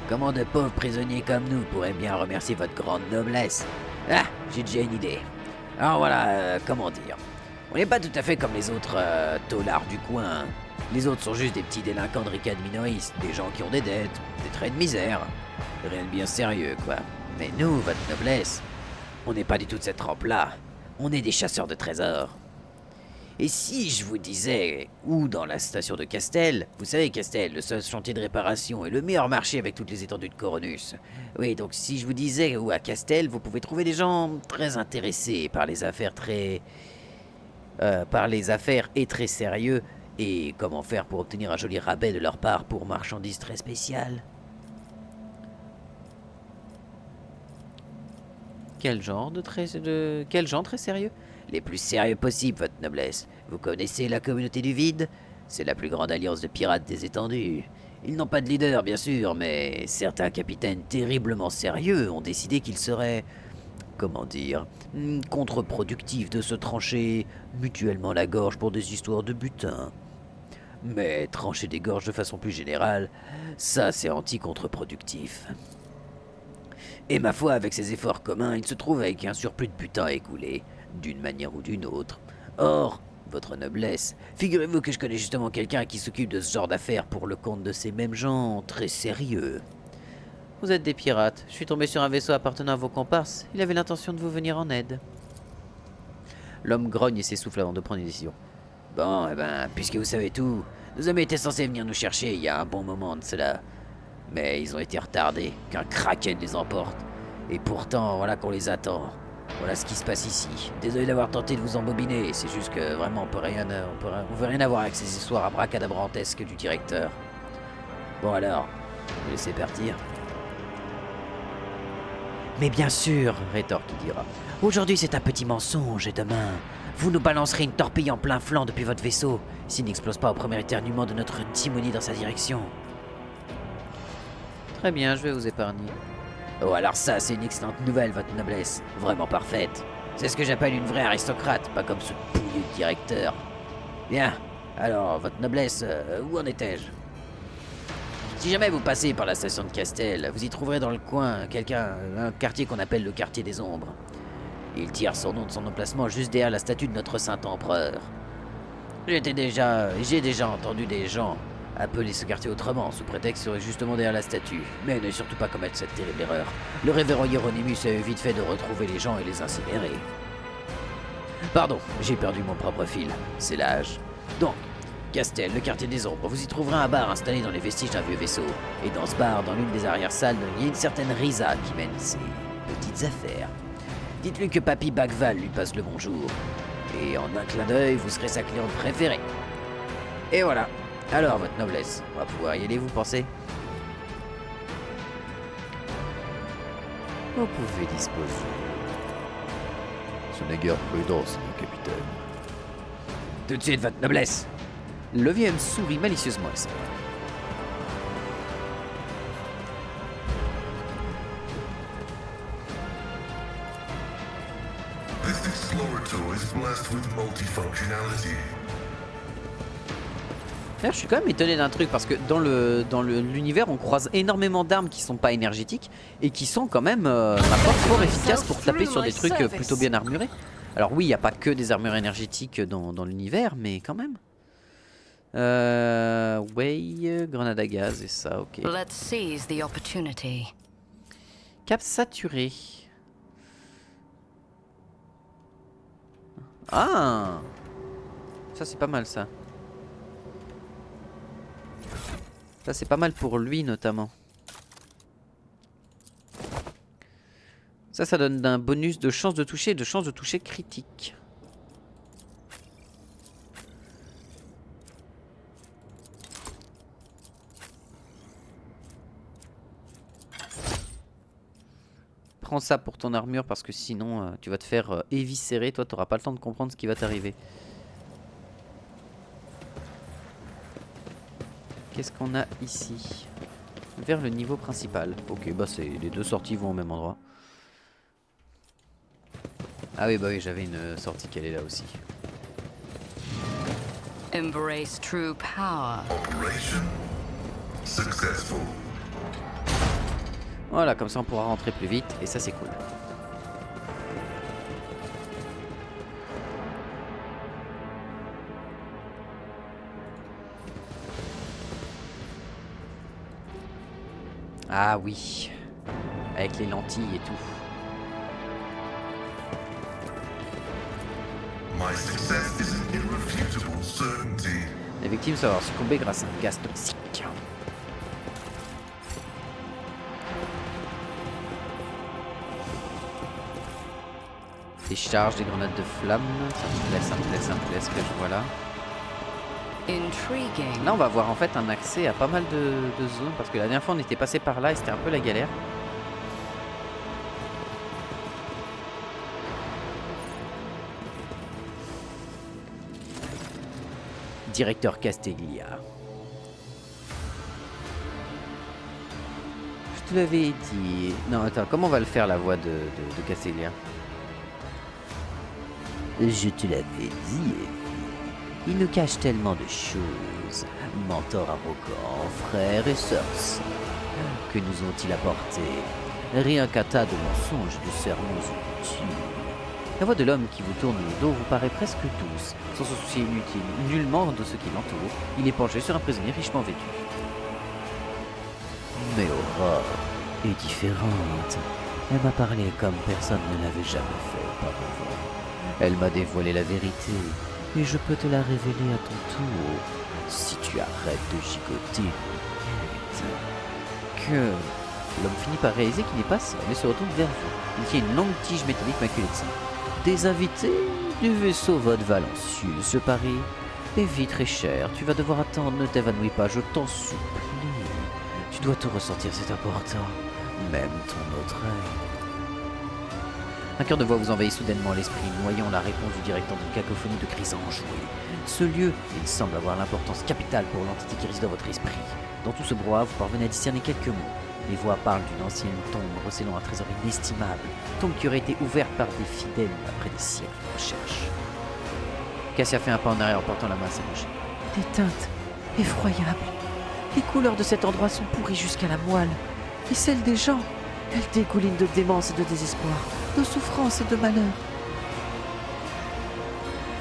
Comment de pauvres prisonniers comme nous pourraient bien remercier votre grande noblesse? Ah, j'ai déjà une idée. Alors voilà, comment dire. On n'est pas tout à fait comme les autres taulards du coin. Les autres sont juste des petits délinquants de ricades minoristes, des gens qui ont des dettes, des traits de misère. Rien de bien sérieux, quoi. Mais nous, votre noblesse, on n'est pas du tout de cette trempe-là. On est des chasseurs de trésors. Et si je vous disais, ou dans la station de Castel, vous savez Castel, le seul chantier de réparation et le meilleur marché avec toutes les étendues de Coronus. Oui, donc si je vous disais, ou à Castel, vous pouvez trouver des gens très intéressés par les affaires et très sérieux, et comment faire pour obtenir un joli rabais de leur part pour marchandises très spéciales. Quel genre très sérieux? Les plus sérieux possibles, votre noblesse. Vous connaissez la communauté du vide? C'est la plus grande alliance de pirates des étendues. Ils n'ont pas de leader, bien sûr, mais certains capitaines terriblement sérieux ont décidé qu'il serait, comment dire, contre-productif de se trancher mutuellement la gorge pour des histoires de butin. Mais trancher des gorges de façon plus générale, ça c'est anti-contre-productif. Et ma foi, avec ces efforts communs, il se trouve avec un surplus de butin à écouler, d'une manière ou d'une autre. Or, votre noblesse, figurez-vous que je connais justement quelqu'un qui s'occupe de ce genre d'affaires pour le compte de ces mêmes gens très sérieux. Vous êtes des pirates. Je suis tombé sur un vaisseau appartenant à vos comparses. Il avait l'intention de vous venir en aide. L'homme grogne et s'essouffle avant de prendre une décision. Bon, eh ben, puisque vous savez tout, nos hommes étaient censés venir nous chercher il y a un bon moment de cela. Mais ils ont été retardés, qu'un kraken les emporte. Et pourtant, voilà qu'on les attend. Voilà ce qui se passe ici. Désolé d'avoir tenté de vous embobiner, c'est juste que vraiment on veut rien avoir avec ces histoires abracadabrantesques du directeur. Bon alors, vous laissez partir. Mais bien sûr, rétorque Idira. Aujourd'hui c'est un petit mensonge et demain, vous nous balancerez une torpille en plein flanc depuis votre vaisseau, s'il n'explose pas au premier éternuement de notre timonie dans sa direction. Très bien, je vais vous épargner. Oh alors ça, c'est une excellente nouvelle, votre noblesse. Vraiment parfaite. C'est ce que j'appelle une vraie aristocrate, pas comme ce pouilleux directeur. Bien, alors, votre noblesse, où en étais-je? Si jamais vous passez par la station de Castel, vous y trouverez dans le coin un quartier qu'on appelle le quartier des ombres. Il tire son nom de son emplacement juste derrière la statue de notre saint empereur. J'ai déjà entendu des gens appeler ce quartier autrement, sous prétexte qu'il serait justement derrière la statue. Mais ne surtout pas commettre cette terrible erreur. Le révérend Hieronymus a eu vite fait de retrouver les gens et les incinérer. Pardon, j'ai perdu mon propre fil. C'est l'âge. Donc, Castel, le quartier des ombres, vous y trouverez un bar installé dans les vestiges d'un vieux vaisseau. Et dans ce bar, dans l'une des arrière-salles, il y a une certaine Risa qui mène ses petites affaires. Dites-lui que Papy Bagval lui passe le bonjour. Et en un clin d'œil, vous serez sa cliente préférée. Et voilà. Alors, votre noblesse, on va pouvoir y aller, vous pensez? Vous pouvez disposer. Ce n'est guère prudent, mon capitaine. Tout de suite, votre noblesse. Le vieux homme sourit malicieusement à ça. This explorator is blessed with multifunctionality. D'ailleurs, je suis quand même étonné d'un truc parce que dans l'univers, on croise énormément d'armes qui sont pas énergétiques et qui sont quand même fort efficaces pour taper sur des trucs plutôt bien armurés. Alors oui, il n'y a pas que des armures énergétiques dans l'univers, mais quand même. Grenade à gaz et ça, ok. Let's seize the opportunity. Cap saturé. Ah, ça c'est pas mal ça. Ça c'est pas mal pour lui notamment. Ça donne un bonus de chance de toucher et de chance de toucher critique. Prends ça pour ton armure parce que sinon tu vas te faire éviscérer. Toi t'auras pas le temps de comprendre ce qui va t'arriver. Qu'est-ce qu'on a ici? vers le niveau principal. Ok, bah c'est les deux sorties vont au même endroit. Ah oui, bah oui, j'avais une sortie qui allait là aussi. Embrace true power. Operation successful. Voilà, comme ça on pourra rentrer plus vite et ça c'est cool. Ah oui, avec les lentilles et tout. My success is an irrefutable certainty. Les victimes sont succombées grâce à un gaz toxique. Décharge des grenades de flammes. Ça me plaît ce que je vois là. Intriguing. Là on va avoir en fait un accès à pas mal de zones parce que la dernière fois on était passé par là et c'était un peu la galère. Directeur Castelia. Je te l'avais dit... Non attends, comment on va le faire la voix de Castelia? Je te l'avais dit, il nous cache tellement de choses. Mentor arrogant, frère et sorcier. Que nous ont-ils apporté? Rien qu'un tas de mensonges, de sermons inutiles. La voix de l'homme qui vous tourne le dos vous paraît presque douce, sans se soucier nullement de ce qui l'entoure. Il est penché sur un prisonnier richement vêtu. Mais Aurore est différente. Elle m'a parlé comme personne ne l'avait jamais fait auparavant. Elle m'a dévoilé la vérité, et je peux te la révéler à ton tour, si tu arrêtes de gigoter. Que l'homme finit par réaliser qu'il n'est pas seul et se retourne vers vous. Il tient une longue tige métallique maculée de sang. Des invités du vaisseau Vode Valencius, je parie. Et vie très cher, tu vas devoir attendre, ne t'évanouis pas, je t'en supplie. Tu dois tout ressentir, c'est important. Même ton autre œil. Un cœur de voix vous envahit soudainement l'esprit, noyant la réponse du directeur d'une cacophonie de cris enjouées. Ce lieu, il semble avoir l'importance capitale pour l'entité qui réside dans votre esprit. Dans tout ce brouhaha, vous parvenez à discerner quelques mots. Les voix parlent d'une ancienne tombe recélant un trésor inestimable, tombe qui aurait été ouverte par des fidèles après des siècles de recherche. Cassia fait un pas en arrière en portant la main à ses bouches. Des teintes effroyables. Les couleurs de cet endroit sont pourries jusqu'à la moelle. Et celles des gens, elles dégoulinent de démence et de désespoir, de souffrance et de malheur.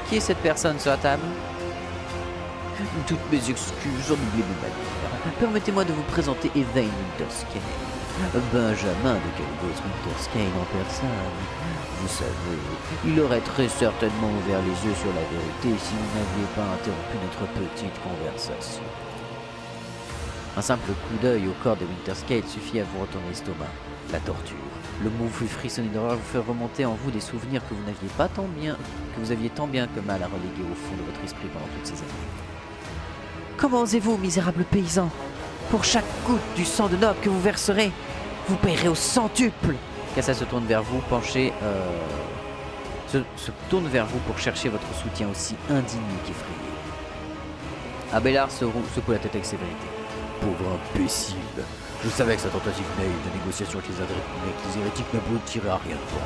Qui est cette personne sur la table? Toutes mes excuses, j'en oublie mes manières. Permettez-moi de vous présenter Evain Winterskane, Benjamin de Caligos Winterskane en personne. Vous savez, il aurait très certainement ouvert les yeux sur la vérité si vous n'aviez pas interrompu notre petite conversation. Un simple coup d'œil au corps de Winterskane suffit à vous retourner l'estomac. La torture. Le mot vous frissonner d'horreur vous fait remonter en vous des souvenirs que vous aviez tant bien que mal à reléguer au fond de votre esprit pendant toutes ces années. Comment osez-vous, misérable paysan? Pour chaque goutte du sang de noble que vous verserez, vous payerez au centuple. Cassia se tourne vers vous, penché, se tourne vers vous pour chercher votre soutien aussi indigné qu'effrayé. Abélard secoue la tête avec sévérité. Pauvre imbécile. Je savais que sa tentative naïve de négociation avec les hérétiques n'aboutirait à rien de bon.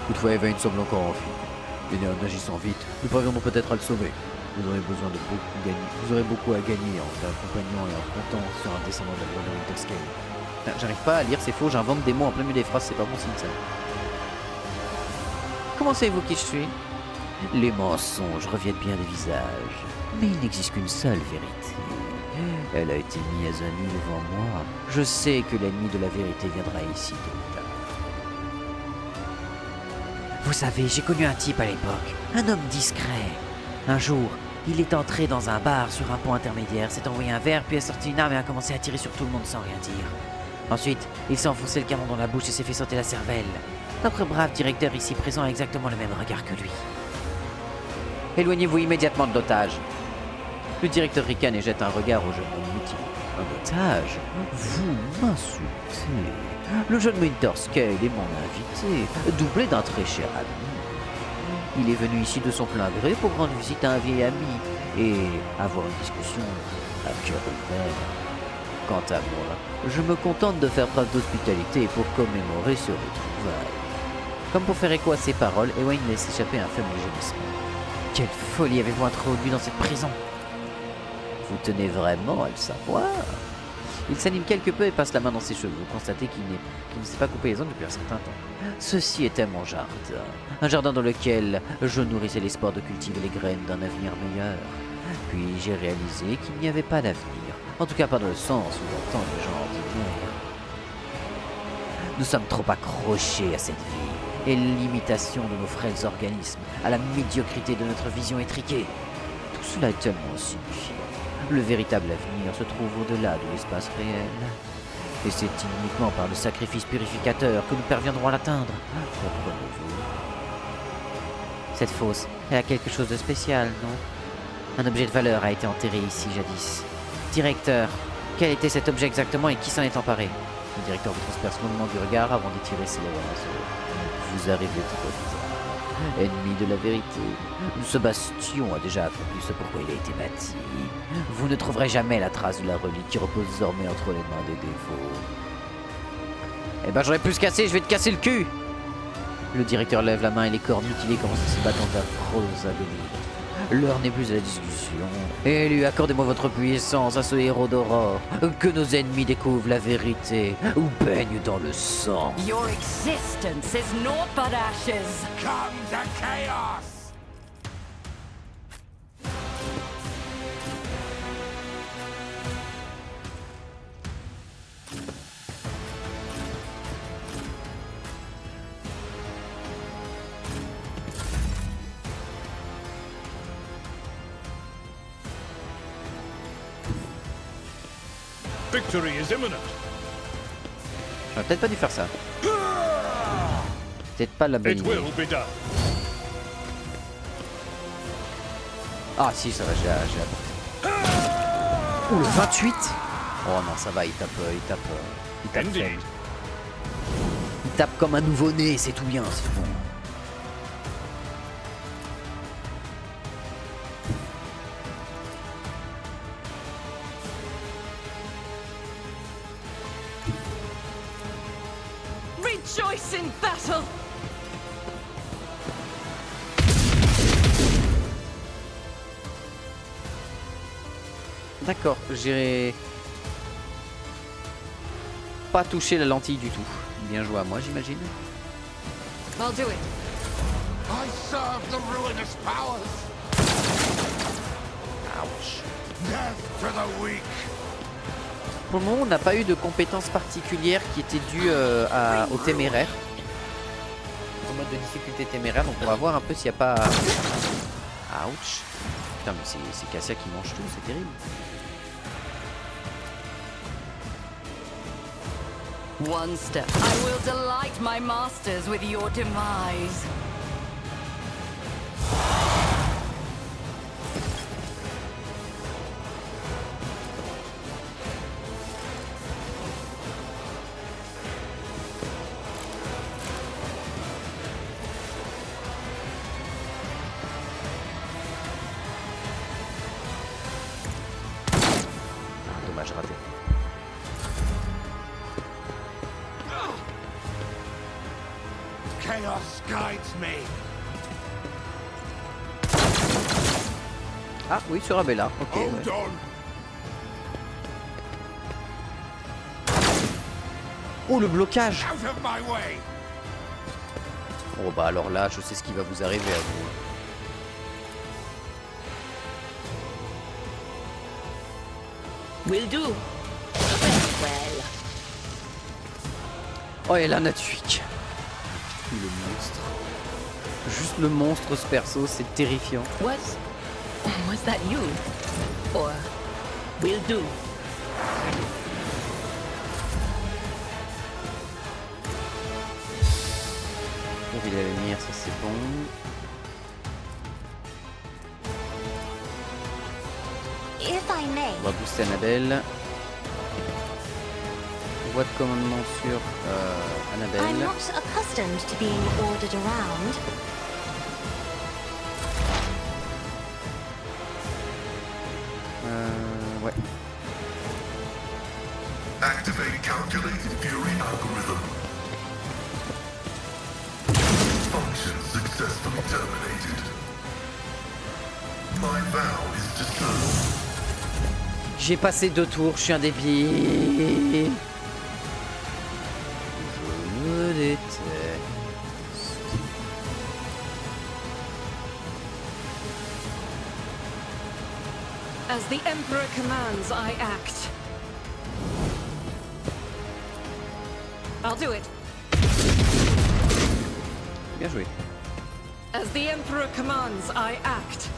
Toutefois, Evain semble encore en fuite. Et en agissant vite, nous parviendrons peut-être à le sauver. Vous aurez beaucoup à gagner en l'accompagnant et en comptant sur un descendant de la loi de Winterskane. J'arrive pas à lire, c'est faux, j'invente des mots en plein milieu des phrases, c'est pas bon signe ça. Comment savez-vous qui je suis? Les mensonges reviennent bien des visages, mais il n'existe qu'une seule vérité. Elle a été mise à nu devant moi. Je sais que l'ennemi de la vérité viendra ici tôt ou tard. Vous savez, j'ai connu un type à l'époque, un homme discret. Un jour, il est entré dans un bar sur un pont intermédiaire, s'est envoyé un verre, puis a sorti une arme et a commencé à tirer sur tout le monde sans rien dire. Ensuite, il s'est enfoncé le canon dans la bouche et s'est fait sauter la cervelle. Notre brave directeur ici présent a exactement le même regard que lui. Éloignez-vous immédiatement de l'otage. Le directeur ricane et jette un regard au jeune homme mutilé. Un otage? Vous m'insultez. Le jeune Winterskane est mon invité, doublé d'un très cher ami. Il est venu ici de son plein gré pour rendre visite à un vieil ami et avoir une discussion à cœur ouvert. quant à moi, je me contente de faire preuve d'hospitalité pour commémorer ce retrouvaille. » Comme pour faire écho à ses paroles, Ewain laisse échapper un faible gémissement. Quelle folie avez-vous introduit dans cette prison? Vous tenez vraiment à le savoir? Il s'anime quelque peu et passe la main dans ses cheveux. Vous constatez qu'il ne s'est pas coupé les ongles depuis un certain temps. Ceci était mon jardin. Un jardin dans lequel je nourrissais l'espoir de cultiver les graines d'un avenir meilleur. Puis j'ai réalisé qu'il n'y avait pas d'avenir. En tout cas pas dans le sens où j'entends les gens ordinaires. Nous sommes trop accrochés à cette vie et l'imitation de nos frêles organismes, à la médiocrité de notre vision étriquée. Tout cela est tellement insignifiant. Le véritable avenir se trouve au-delà de l'espace réel. Et c'est uniquement par le sacrifice purificateur que nous parviendrons à l'atteindre. Comprenez-vous? Cette fosse, elle a quelque chose de spécial, non? Un objet de valeur a été enterré ici jadis. Directeur, quel était cet objet exactement et qui s'en est emparé? Le directeur vous transperce longuement du regard avant d'étirer ses lèvres en sourire. Vous arrivez trop tard. Ennemi de la vérité. Ce bastion a déjà accompli ce pourquoi il a été bâti. Vous ne trouverez jamais la trace de la relique qui repose désormais entre les mains des dévots. Eh ben j'aurais pu se casser, je vais te casser le cul! Le directeur lève la main et les corps mutilés commencent à se battre en d'affreuses agonies. L'heure n'est plus à la discussion. Élu, accordez-moi votre puissance à ce héros d'aurore. Que nos ennemis découvrent la vérité ou baignent dans le sang. Your existence is naught but ashes. Come to chaos! Victory is imminent. J'aurais peut-être pas dû faire ça. Peut-être pas la bonne It idée. will be done. Ah si, ça va, j'ai la portée. Ouh, le 28. Oh non, ça va, il tape Indeed. faible. Il tape comme un nouveau-né, c'est tout bien, c'est bon. Rejoice in battle! D'accord, j'ai pas touché la lentille du tout. Bien joué à moi, j'imagine. I'll do it. I serve the ruinous powers. Ouch. Death to the weak. Pour le moment, on n'a pas eu de compétences particulières qui étaient dues au téméraire. Au mode de difficulté téméraire, donc on va voir un peu s'il n'y a pas... Ouch. Putain, mais c'est Cassia qui mange tout, c'est terrible. One step. I will delight my masters with your demise. Dommage raté. Chaos guides me. Ah oui, sur Abella, ok. Hold Ouais. on. Oh, le blocage! Out of my way. Oh bah alors là, je sais ce qui va vous arriver à vous. Will do. Very well. Oh, et là, Natsuik. Le monstre. Juste le monstre, ce perso, c'est terrifiant. Was that you? Or will do? Ouvrir la lumière, ça c'est bon. If I may, On va booster Annabelle. Voie de commandement sur I'm Annabelle. not accustomed to being ordered around. Ouais. Activate calculated fury algorithm. Function successfully terminated. My vow is discerned. J'ai passé 2 tours, je suis un débile. Je me déteste. As the Emperor commands, I act. I'll do it. Bien joué. As the Emperor commands, I act.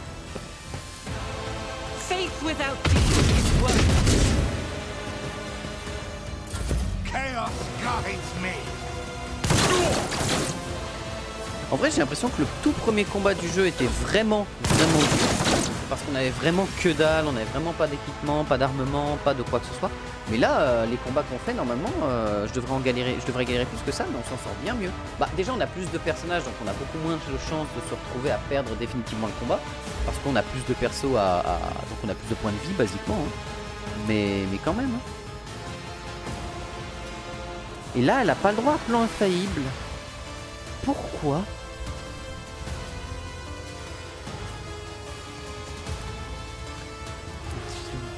Faith without deeds is worthless. Chaos guides me. En vrai, j'ai l'impression que le tout premier combat du jeu était vraiment dur. Parce qu'on avait vraiment que dalle, on avait vraiment pas d'équipement, pas d'armement, pas de quoi que ce soit. Mais là, les combats qu'on fait, normalement, je devrais galérer plus que ça, mais on s'en sort bien mieux. Bah, déjà, on a plus de personnages, donc on a beaucoup moins de chances de se retrouver à perdre définitivement le combat. Parce qu'on a plus de persos donc on a plus de points de vie, basiquement. Hein. Mais quand même. Hein. Et là, elle a pas le droit à plan infaillible. Pourquoi ?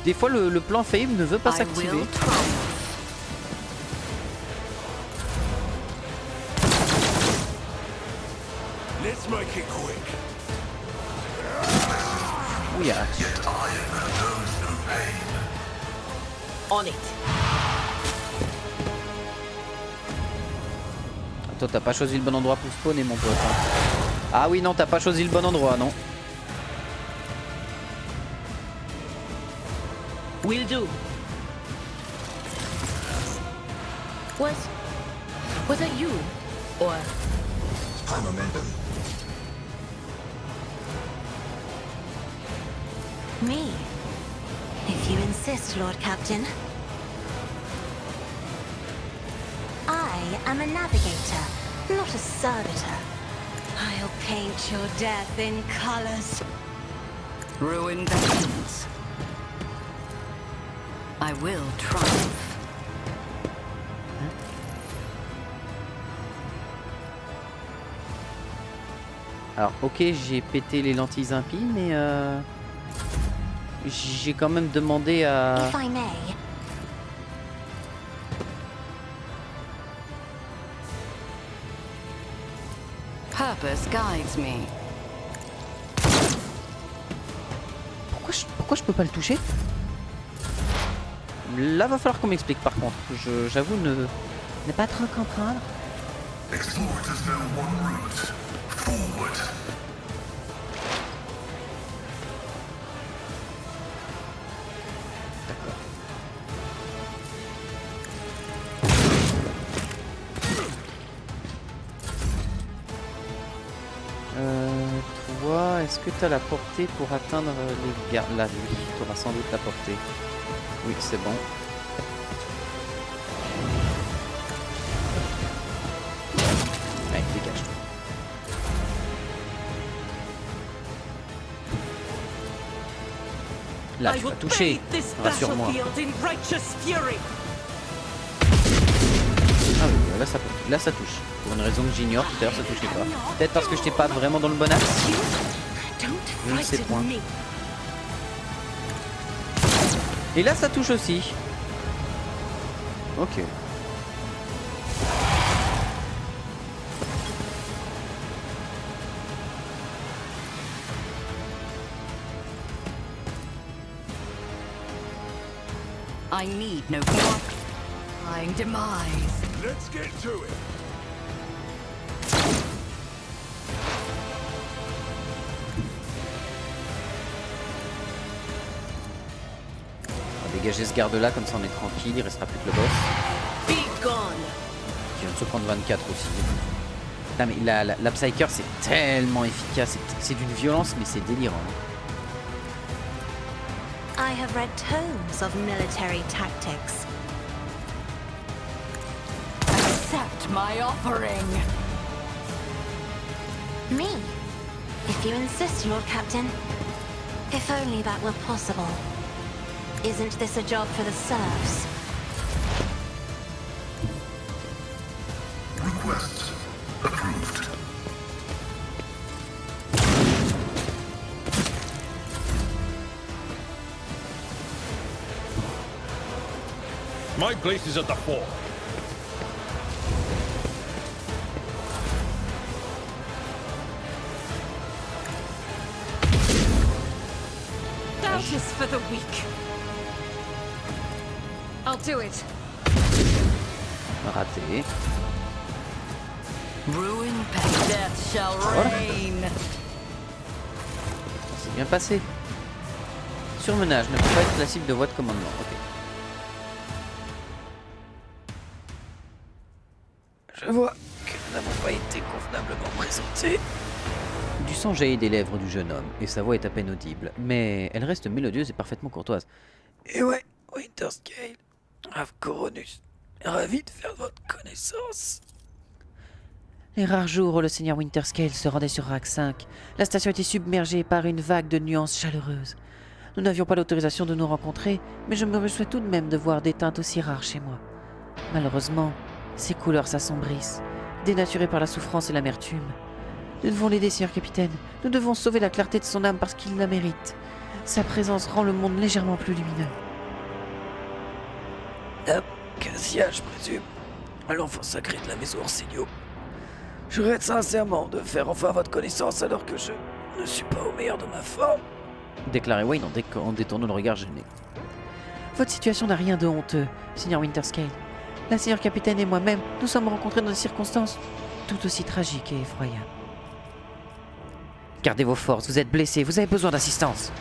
Des fois, le plan infaillible ne veut pas s'activer. Let's make it quick. Oui, On it. Attends, t'as pas choisi le bon endroit pour spawner, mon pote. Ah oui, non, t'as pas choisi le bon endroit, non. Will do. Was it you? Or High momentum. Me? If you insist, Lord Captain. I am a navigator, not a servitor. I'll paint your death in colors. Ruin vengeance. I will triumph. Alors, ok, j'ai pété les lentilles impies, mais j'ai quand même demandé à... If I may. Purpose guides me. Pourquoi je peux pas le toucher? Là, va falloir qu'on m'explique par contre. J'avoue ne pas trop comprendre. Explorers know one route. Forward. D'accord. Toi, est-ce que tu as la portée pour atteindre les gardes? Là, oui, tu auras sans doute la portée. Oui, c'est bon. Allez, dégage. Là, tu vas toucher. Rassure-moi. Ah oui, là ça touche. Pour une raison que j'ignore, tout à l'heure ça touchait pas. Peut-être parce que je n'étais pas vraiment dans le bon axe. Je ne sais point. Et là ça touche aussi. Ok. I need no glorifying demise. Let's get to it. On va dégager ce garde là, comme ça on est tranquille, il restera plus que le boss. Be gone. Qui vient de se prendre 24 aussi. Putain, mais la Psyker c'est tellement efficace, c'est d'une violence mais c'est délirant. I have read tomes of military tactics. Accept my offering. Me? If you insist, Lord Captain. If only that were possible. Isn't this a job for the serfs? My place is at the fort. That is for the weak. I'll do it. Raté. Ruin past death shall reign. C'est bien passé. Surmenage ne peut pas être la cible de voie de commandement. Ok. Je vois que nous n'avons pas été convenablement présentés. Du sang jaillit des lèvres du jeune homme et sa voix est à peine audible, mais elle reste mélodieuse et parfaitement courtoise. Et ouais, Winterscale, Avcoronus, ravi de faire votre connaissance. Les rares jours où le seigneur Winterscale se rendait sur Rack 5, la station était submergée par une vague de nuances chaleureuses. Nous n'avions pas l'autorisation de nous rencontrer, mais je me réjouis tout de même de voir des teintes aussi rares chez moi. Malheureusement, ces couleurs s'assombrissent, dénaturées par la souffrance et l'amertume. Nous devons l'aider, seigneur capitaine. Nous devons sauver la clarté de son âme parce qu'il la mérite. Sa présence rend le monde légèrement plus lumineux. Cassia, je présume, à l'enfant sacré de la maison Orsegno. Je regrette sincèrement de faire enfin votre connaissance alors que je ne suis pas au meilleur de ma forme. Déclarait Wayne en détournant le regard gêné. Votre situation n'a rien de honteux, seigneur Winterscale. La seigneur capitaine et moi-même nous sommes rencontrés dans des circonstances tout aussi tragiques et effroyables. Gardez vos forces, vous êtes blessé, vous avez besoin d'assistance.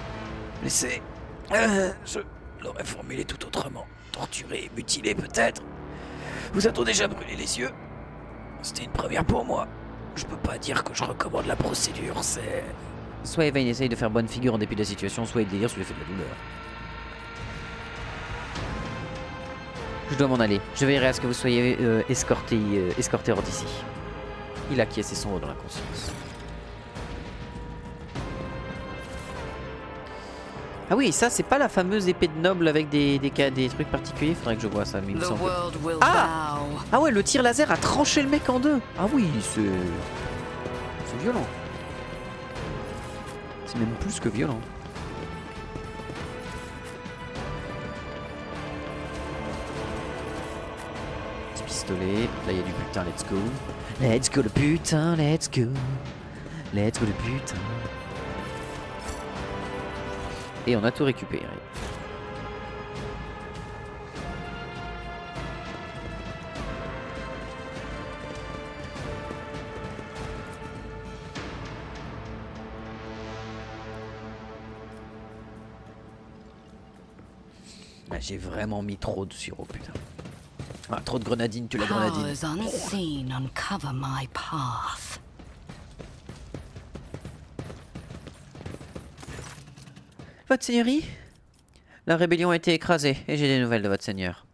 Blessé, je l'aurais formulé tout autrement. Torturé, mutilé peut-être. Vous a-t-on déjà brûlé les yeux? C'était une première pour moi. Je peux pas dire que je recommande la procédure, c'est... Soit Evain essaye de faire bonne figure en dépit de la situation, soit il délire sous l'effet de la douleur. Je dois m'en aller. Je veillerai à ce que vous soyez escorté hors d'ici. Il acquiesce et sombre dans la conscience. Ah oui, ça c'est pas la fameuse épée de noble avec des trucs particuliers. Faudrait que je vois ça, mais il me semble. Ah ouais, le tir laser a tranché le mec en deux. Ah oui, c'est violent. C'est même plus que violent. Petit pistolet. Là il y a du butin, let's go. Let's go le butin, let's go. Let's go le butin. Et on a tout récupéré. Ah, j'ai vraiment mis trop de sirop, putain. Ah, trop de grenadine, tu la grenadine. Votre seigneurie? La rébellion a été écrasée et j'ai des nouvelles de votre seigneur.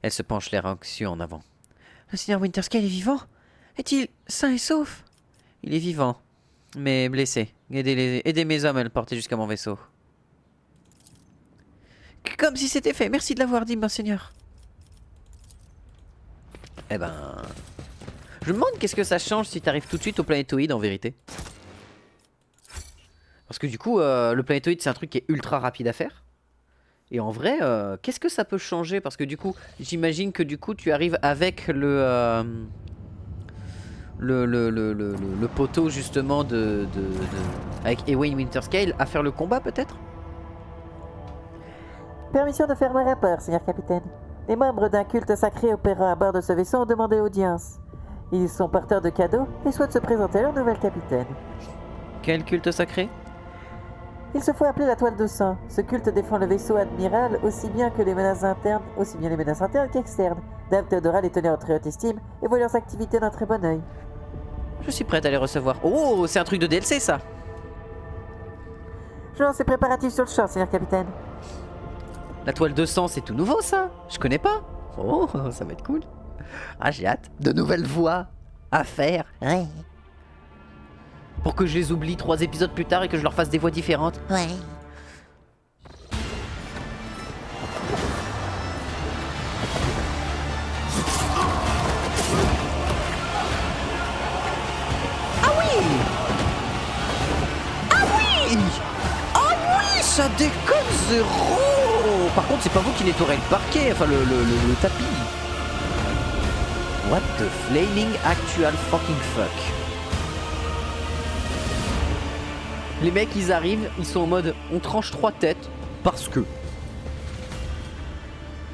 Elle se penche l'air anxieux en avant. Le seigneur Winterscale est vivant? Est-il sain et sauf? Il est vivant, mais blessé. Aidez mes hommes à le porter jusqu'à mon vaisseau. Comme si c'était fait. Merci de l'avoir dit, monseigneur. Eh ben... Je me demande qu'est-ce que ça change si t'arrives tout de suite au planétoïde en vérité. Parce que du coup, le planétoïde c'est un truc qui est ultra rapide à faire. Et en vrai, qu'est-ce que ça peut changer? Parce que du coup, j'imagine que du coup tu arrives avec le poteau justement avec Ewain Winterscale à faire le combat peut-être? Permission de faire mon rapport, seigneur capitaine. Les membres d'un culte sacré opérant à bord de ce vaisseau ont demandé audience. Ils sont porteurs de cadeaux et souhaitent se présenter à leur nouvelle capitaine. Quel culte sacré? Il se faut appeler la Toile de Sang. Ce culte défend le vaisseau admiral aussi bien les menaces internes qu'externes. Dame Théodora les tenait en très haute estime et voit leurs activités d'un très bon œil. Je suis prête à les recevoir. Oh, c'est un truc de DLC ça. Je lance les préparatifs sur le champ, seigneur capitaine. La Toile de Sang, c'est tout nouveau ça. Je connais pas. Oh, ça va être cool. Ah, j'ai hâte. De nouvelles voix à faire. Ouais. Pour que je les oublie 3 épisodes plus tard et que je leur fasse des voix différentes. Ouais. Ah oui! Ah oui! Ah oui! Ça déconne zéro! Par contre, c'est pas vous qui nettoierez le parquet, enfin le tapis. What the flaming actual fucking fuck. Les mecs, ils arrivent, ils sont en mode on tranche 3 têtes parce que.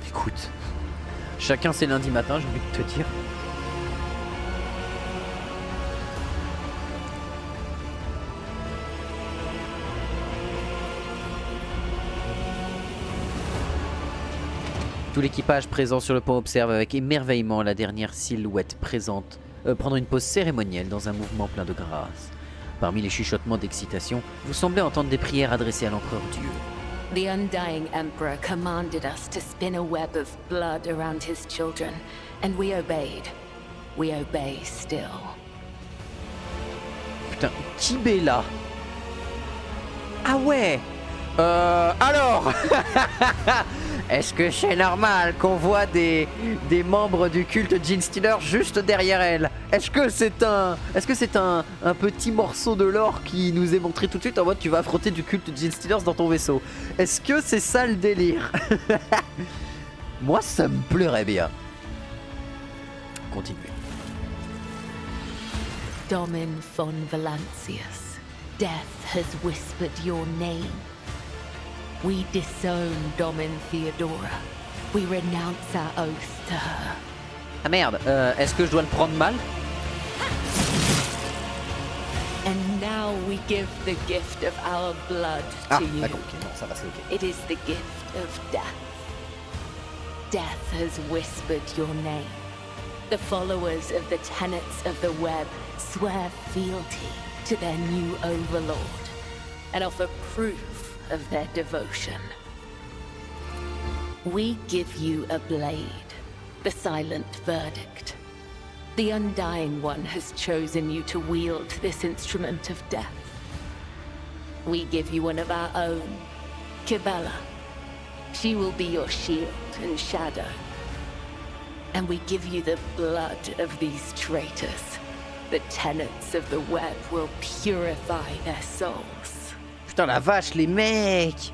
Écoute, chacun c'est lundi matin, j'ai envie de te dire. Tout l'équipage présent sur le pont observe avec émerveillement la dernière silhouette présente prendre une pose cérémonielle dans un mouvement plein de grâce. Parmi les chuchotements d'excitation, vous semblez entendre des prières adressées à l'empereur Dieu. The Undying Emperor commanded us to spin a web of blood around his children, and we obeyed. We obey still. Putain, Kibela. Ah ouais. Alors est-ce que c'est normal qu'on voit des membres du culte Genestealer juste derrière elle? Est-ce que c'est un petit morceau de lore qui nous est montré tout de suite en mode tu vas affronter du culte Genestealers dans ton vaisseau? Est-ce que c'est ça le délire? Moi ça me plairait bien. Continuez. Domin von Valancius, death has whispered your name. We disown Domin Theodora. We renounce our oath to her. Ah merde, est-ce que je dois le prendre mal? And now we give the gift of our blood to you. D'accord, ok, non, ça va, c'est ok. It is the gift of death. Death has whispered your name. The followers of the tenets of the web swear fealty to their new overlord and offer proof of their devotion. We give you a blade, the silent verdict. The Undying One has chosen you to wield this instrument of death. We give you one of our own, Kibela. She will be your shield and shadow. And we give you the blood of these traitors. The tenets of the web will purify their souls. Putain la vache, les mecs!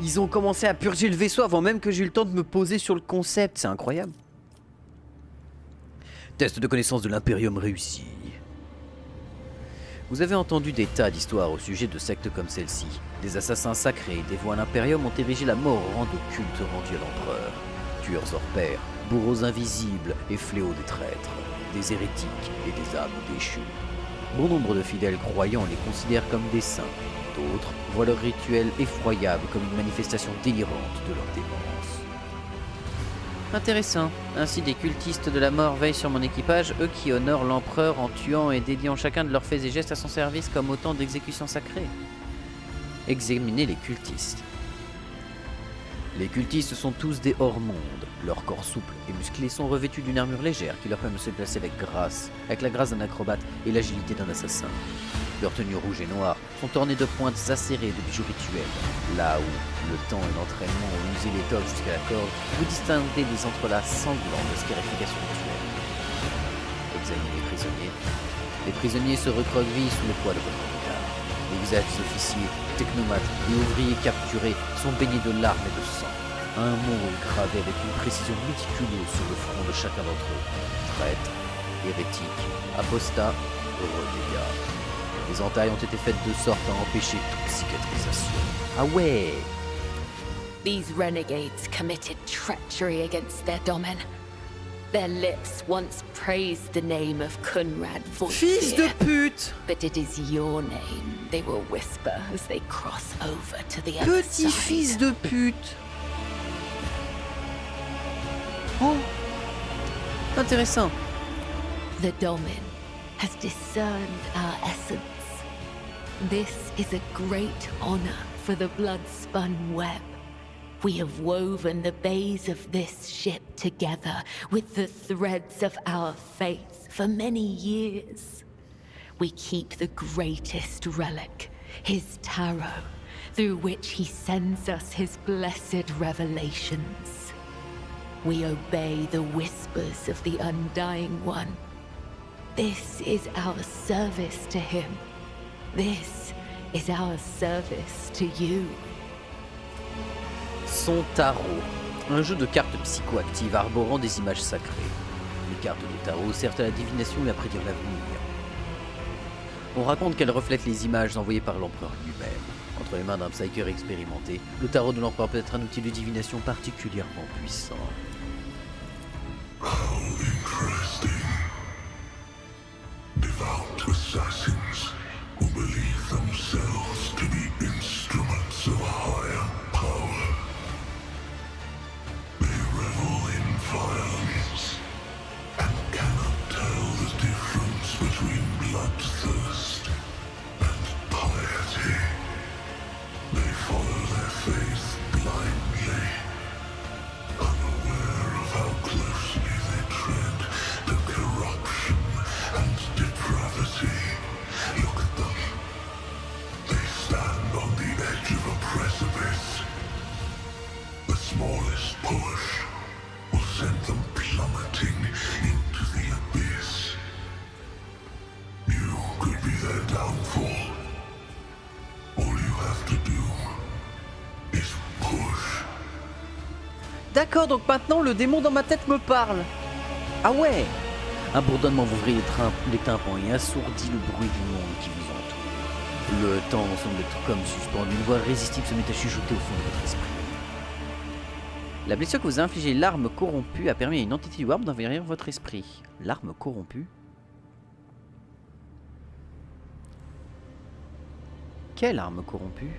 Ils ont commencé à purger le vaisseau avant même que j'ai eu le temps de me poser sur le concept, c'est incroyable. Test de connaissance de l'Imperium réussi. Vous avez entendu des tas d'histoires au sujet de sectes comme celle-ci. Des assassins sacrés dévoués à l'Imperium ont érigé la mort au rang de culte rendu à l'empereur. Tueurs hors pair, bourreaux invisibles et fléaux des traîtres, des hérétiques et des âmes déchues. Bon nombre de fidèles croyants les considèrent comme des saints. D'autres voient leur rituel effroyable comme une manifestation délirante de leur démence. Intéressant. Ainsi des cultistes de la mort veillent sur mon équipage, eux qui honorent l'empereur en tuant et dédiant chacun de leurs faits et gestes à son service comme autant d'exécutions sacrées. Examinez les cultistes. Les cultistes sont tous des hors-mondes. Leurs corps souples et musclés sont revêtus d'une armure légère qui leur permet de se placer avec la grâce d'un acrobate et l'agilité d'un assassin. Leurs tenues rouges et noires sont ornées de pointes acérées de bijoux rituels. Là où le temps et l'entraînement ont usé l'étoffe jusqu'à la corde, vous distinguez des entrelacs sanglants de scarification rituelle. Examinez les prisonniers. Les prisonniers se recroquevillent sous le poids de votre regard. Les visages des officiers, technomates et ouvriers capturés sont baignés de larmes et de sang. Un mot est gravé avec une précision méticuleuse sur le front de chacun d'entre eux. Traître, hérétique, apostat, renégat. Les entailles ont été faites de sorte à empêcher toute cicatrisation. Ah ouais! These renegades committed treachery against their domin. Their lips once praised the name of Kunrad Voidfear. Fils de pute! But it is your name they will whisper as they cross over to the other side. Petit fils de pute! Oh! Intéressant. The domin has discerned our essence. This is a great honor for the blood-spun web. We have woven the bays of this ship together with the threads of our faith for many years. We keep the greatest relic, his tarot, through which he sends us his blessed revelations. We obey the whispers of the Undying One. This is our service to him. This is our service to you. Son tarot. Un jeu de cartes psychoactives arborant des images sacrées. Les cartes du tarot servent à la divination et à prédire l'avenir. On raconte qu'elles reflètent les images envoyées par l'empereur lui-même. Entre les mains d'un psyker expérimenté, le tarot de l'empereur peut être un outil de divination particulièrement puissant. How interesting. Devout assassins who believe themselves to be instruments of a higher power. They revel in violence and cannot tell the difference between bloodthirst and piety. They follow their faith blindly, unaware of how closely they tread the corruption and depravity. Look at them. They stand on the edge of a precipice. The smallest push will send them plummeting into the abyss. You could be their downfall. All you have to do is push. D'accord, donc maintenant le démon dans ma tête me parle. Ah ouais. Un bourdonnement vous ouvrit les tympans et assourdit le bruit du monde qui vous entoure. Le temps semble être comme suspendu. Une voix irrésistible se met à chuchoter au fond de votre esprit. La blessure que vous a infligée l'arme corrompue a permis à une entité du warp d'envahir votre esprit. L'arme corrompue? Quelle arme corrompue?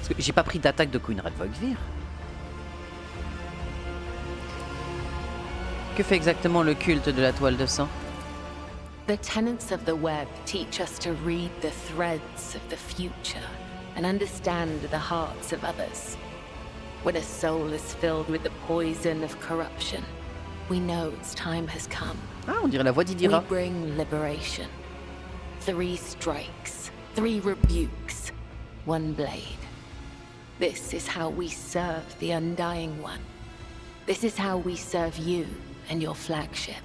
Parce que j'ai pas pris d'attaque de Coenraad Volkvir. Que fait exactement le culte de la toile de sang? The tenets of the web teach us to read the threads of the future and understand the hearts of others. When a soul is filled with the poison of corruption, we know its time has come. Ah, on dirait la voix d'Idira. We bring liberation. 3 strikes, 3 rebukes, 1 blade. This is how we serve the Undying One. This is how we serve you and your flagship.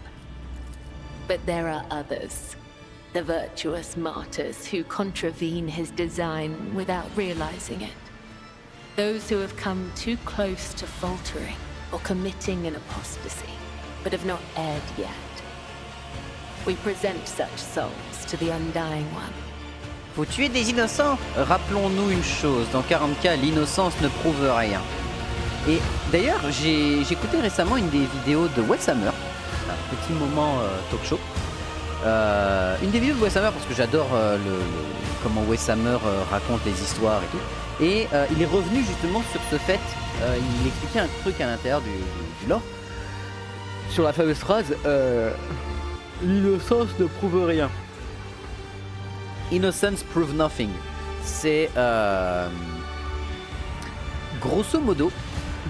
But there are others, the virtuous martyrs who contravene his design without realizing it. Those who have come too close to faltering or committing an apostasy, but have not erred yet. We present such souls to the Undying One. Faut tuer des innocents. Rappelons-nous une chose, dans 40K, l'innocence ne prouve rien. Et d'ailleurs, j'ai écouté récemment une des vidéos de Wes Hammer, un petit moment talk show. Une des vidéos de Wes Hammer parce que j'adore comment Wes Hammer raconte les histoires et tout. Et il est revenu justement sur ce fait, il expliquait un truc à l'intérieur du lore, sur la fameuse phrase l'innocence ne prouve rien. Innocence prove nothing. C'est grosso modo,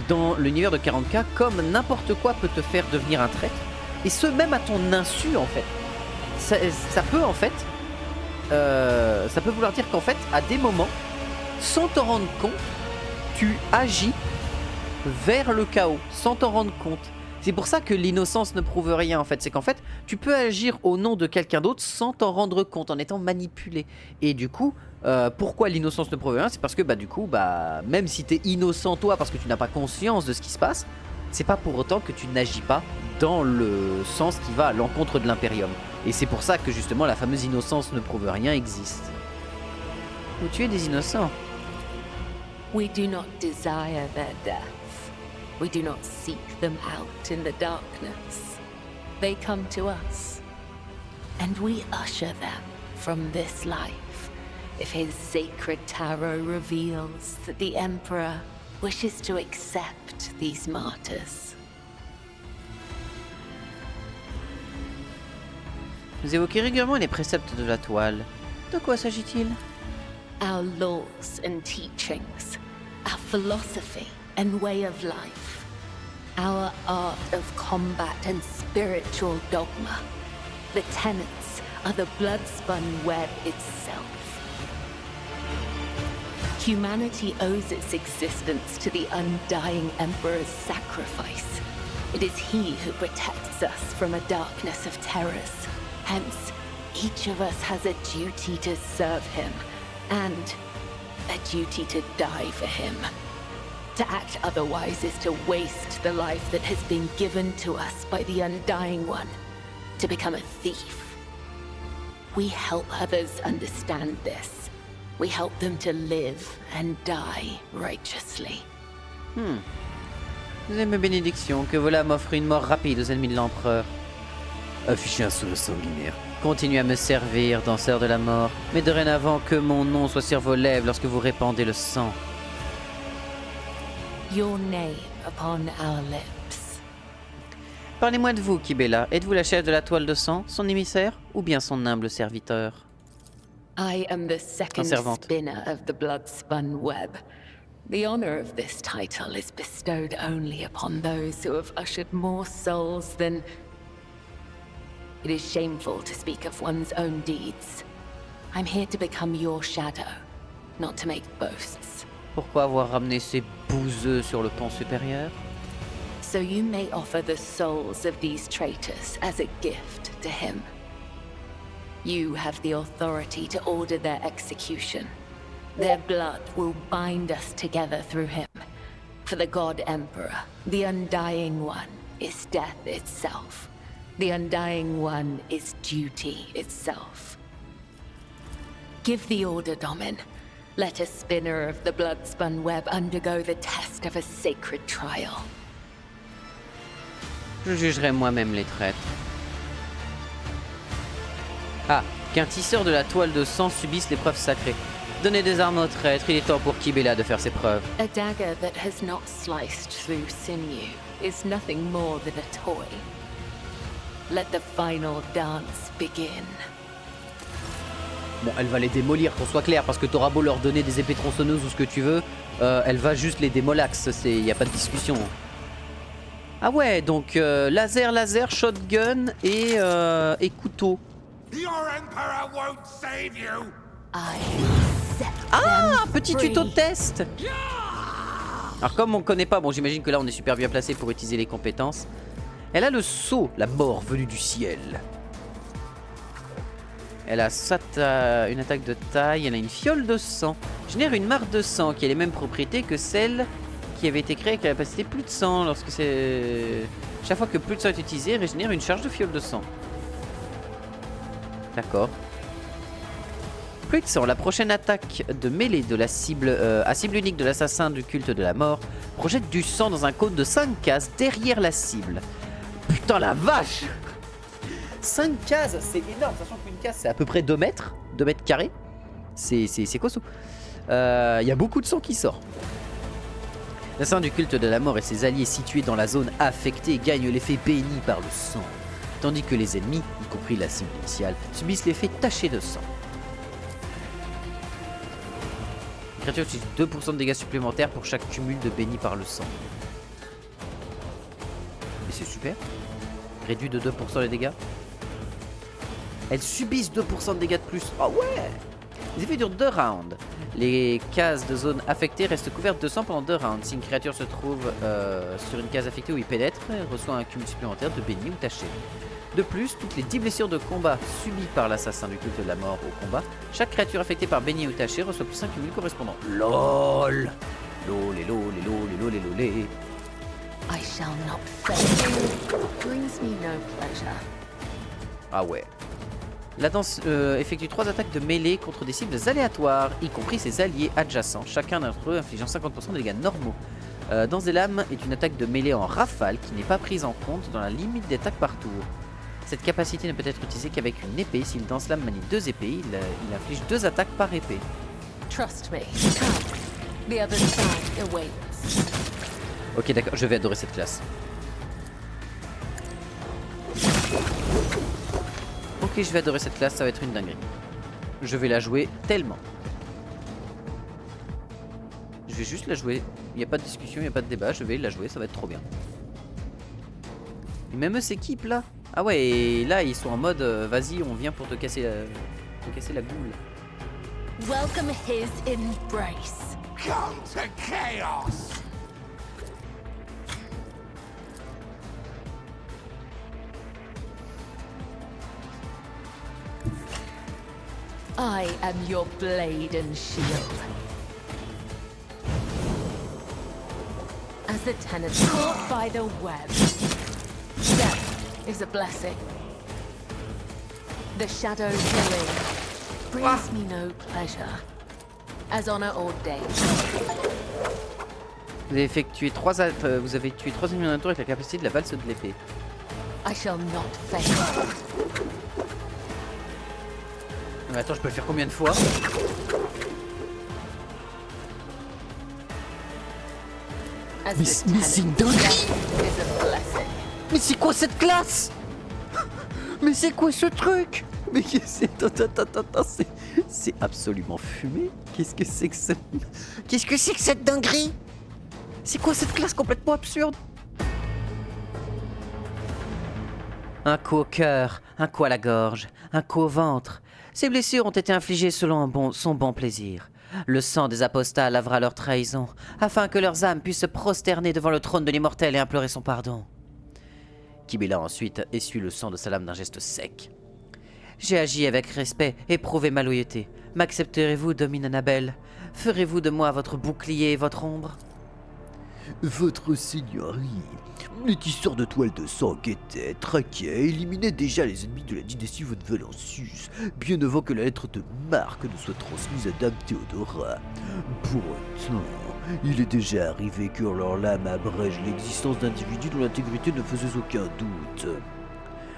dans l'univers de 40K, comme n'importe quoi peut te faire devenir un traître, et ce même à ton insu en fait. Ça peut en fait, ça peut vouloir dire qu'en fait, à des moments, sans t'en rendre compte, tu agis vers le chaos, sans t'en rendre compte. C'est pour ça que l'innocence ne prouve rien en fait, c'est qu'en fait, tu peux agir au nom de quelqu'un d'autre sans t'en rendre compte, en étant manipulé. Et du coup, pourquoi l'innocence ne prouve rien? C'est parce que du coup, même si t'es innocent toi, parce que tu n'as pas conscience de ce qui se passe, c'est pas pour autant que tu n'agis pas dans le sens qui va à l'encontre de l'Imperium. Et c'est pour ça que justement la fameuse innocence ne prouve rien existe. Vous tuez des innocents. We do not desire their death. We do not seek them out in the darkness. They come to us, and we usher them from this life. If his sacred tarot reveals that the Emperor wishes to accept these martyrs. Vous évoquez régulièrement les préceptes de la toile. De quoi s'agit-il? Our laws and teachings, our philosophy and way of life, our art of combat and spiritual dogma. The tenets are the blood-spun web itself. Humanity owes its existence to the Undying Emperor's sacrifice. It is he who protects us from a darkness of terrors. Hence, each of us has a duty to serve him, and a duty to die for him. To act otherwise is to waste the life that has been given to us by the Undying One, to become a thief. We help others understand this. We help them to live and die righteously. Deuxième bénédiction, que voilà m'offre une mort rapide aux ennemis de l'empereur. Affichez un sourire sanguinaire. Continuez à me servir, danseur de la mort, mais dorénavant que mon nom soit sur vos lèvres lorsque vous répandez le sang. Your name upon our lips. Parlez-moi de vous, Kibela. Êtes-vous la chef de la toile de sang, son émissaire, ou bien son humble serviteur? I am the second spinner of the blood-spun web. The honor of this title is bestowed only upon those who have ushered more souls than... It is shameful to speak of one's own deeds. I'm here to become your shadow, not to make boasts. Pourquoi avoir ramené ces bouseux sur le pont supérieur? So you may offer the souls of these traitors as a gift to him. You have the authority to order their execution. Their blood will bind us together through him. For the God Emperor, the Undying One is death itself. The Undying One is duty itself. Give the order, Domin. Let a spinner of the blood-spun web undergo the test of a sacred trial. Je jugerai moi-même les traîtres. Ah, qu'un tisseur de la toile de sang subisse l'épreuve sacrée. Donnez des armes aux traîtres, il est temps pour Kibela de faire ses preuves. A dagger that has not sliced through sinew is nothing more than a toy. Let the final dance begin. Bon, elle va les démolir, qu'on soit clair, parce que t'auras beau leur donner des épées tronçonneuses ou ce que tu veux, elle va juste les démolax, y a pas de discussion. Ah ouais, donc laser, shotgun et couteau. Ah, petit tuto de test. Alors comme on connaît pas, bon j'imagine que là on est super bien placé pour utiliser les compétences. Elle a le sceau, la mort venue du ciel. Elle a une attaque de taille, elle a une fiole de sang. Génère une mare de sang qui a les mêmes propriétés que celle qui avait été créée avec la capacité plus de sang. Lorsque c'est... Chaque fois que plus de sang est utilisé, elle régénère une charge de fiole de sang. D'accord. Plus de sang, la prochaine attaque de mêlée de la cible à cible unique de l'assassin du culte de la mort projette du sang dans un cône de 5 cases derrière la cible. Putain la vache! 5 cases, c'est énorme, sachant qu'une case c'est à peu près 2 mètres carrés. C'est costaud. Il y a beaucoup de sang qui sort. L'assassin du culte de la mort et ses alliés situés dans la zone affectée gagnent l'effet béni par le sang, tandis que les ennemis, y compris la cible initiale, subissent l'effet taché de sang. La créature utilise 2% de dégâts supplémentaires pour chaque cumul de béni par le sang. Et c'est super. Réduit de 2% les dégâts. Elles subissent 2% de dégâts de plus. Ah ouais! Les effets durent 2 rounds. Les cases de zone affectées restent couvertes de sang pendant 2 rounds. Si une créature se trouve sur une case affectée où il pénètre, elle reçoit un cumul supplémentaire de béni ou taché. De plus, toutes les 10 blessures de combat subies par l'assassin du culte de la mort au combat, chaque créature affectée par béni ou taché reçoit plus 5 cumuls correspondants. LOL! Lol et lol et lol et lol et lol et... I shall not fail. Brings me no pleasure. Ah ouais. La danse effectue 3 attaques de mêlée contre des cibles aléatoires, y compris ses alliés adjacents, chacun d'entre eux infligeant 50% de dégâts normaux. Danse des lames est une attaque de mêlée en rafale qui n'est pas prise en compte dans la limite d'attaque par tour. Cette capacité ne peut être utilisée qu'avec une épée. Si le danse-lame manie 2 épées, il inflige 2 attaques par épée. Trust me. Come. The other side awaits. Ok d'accord, je vais adorer cette classe. Ok, je vais adorer cette classe, ça va être une dinguerie. Je vais la jouer tellement. Je vais juste la jouer, il n'y a pas de discussion, il n'y a pas de débat, je vais la jouer, ça va être trop bien. Et même eux s'équipent là. Ah ouais, et là ils sont en mode vas-y, on vient pour te casser la goule. Welcome his embrace. Come to chaos! I am your blade and shield. As the tenant caught by the web, death is a blessing. The shadow killing brings me no pleasure, as honor ordained. Vous avez tué 3 ennemis en un tour avec la capacité de la valse de l'épée. I shall not fail. Mais attends, je peux le faire combien de fois? Mais c'est dingue! Mais c'est quoi cette classe? Mais c'est quoi ce truc? Mais c'est absolument fumé. Qu'est-ce que c'est que ça? Qu'est-ce que c'est que cette dinguerie? C'est quoi cette classe complètement absurde? Un coup au cœur, un coup à la gorge, un coup au ventre. Ces blessures ont été infligées selon son bon plaisir. Le sang des apostats lavera leur trahison, afin que leurs âmes puissent se prosterner devant le trône de l'immortel et implorer son pardon. Kibela ensuite essuie le sang de sa lame d'un geste sec. J'ai agi avec respect et prouvé ma loyauté. M'accepterez-vous, Domine Annabelle? Ferez-vous de moi votre bouclier et votre ombre? Votre seigneurie, les tisseurs de toiles de sang guettaient, traquaient, éliminaient déjà les ennemis de la dynastie von Valancius, bien avant que la lettre de marque ne soit transmise à Dame Théodora. Pour autant, il est déjà arrivé que leur lame abrège l'existence d'individus dont l'intégrité ne faisait aucun doute.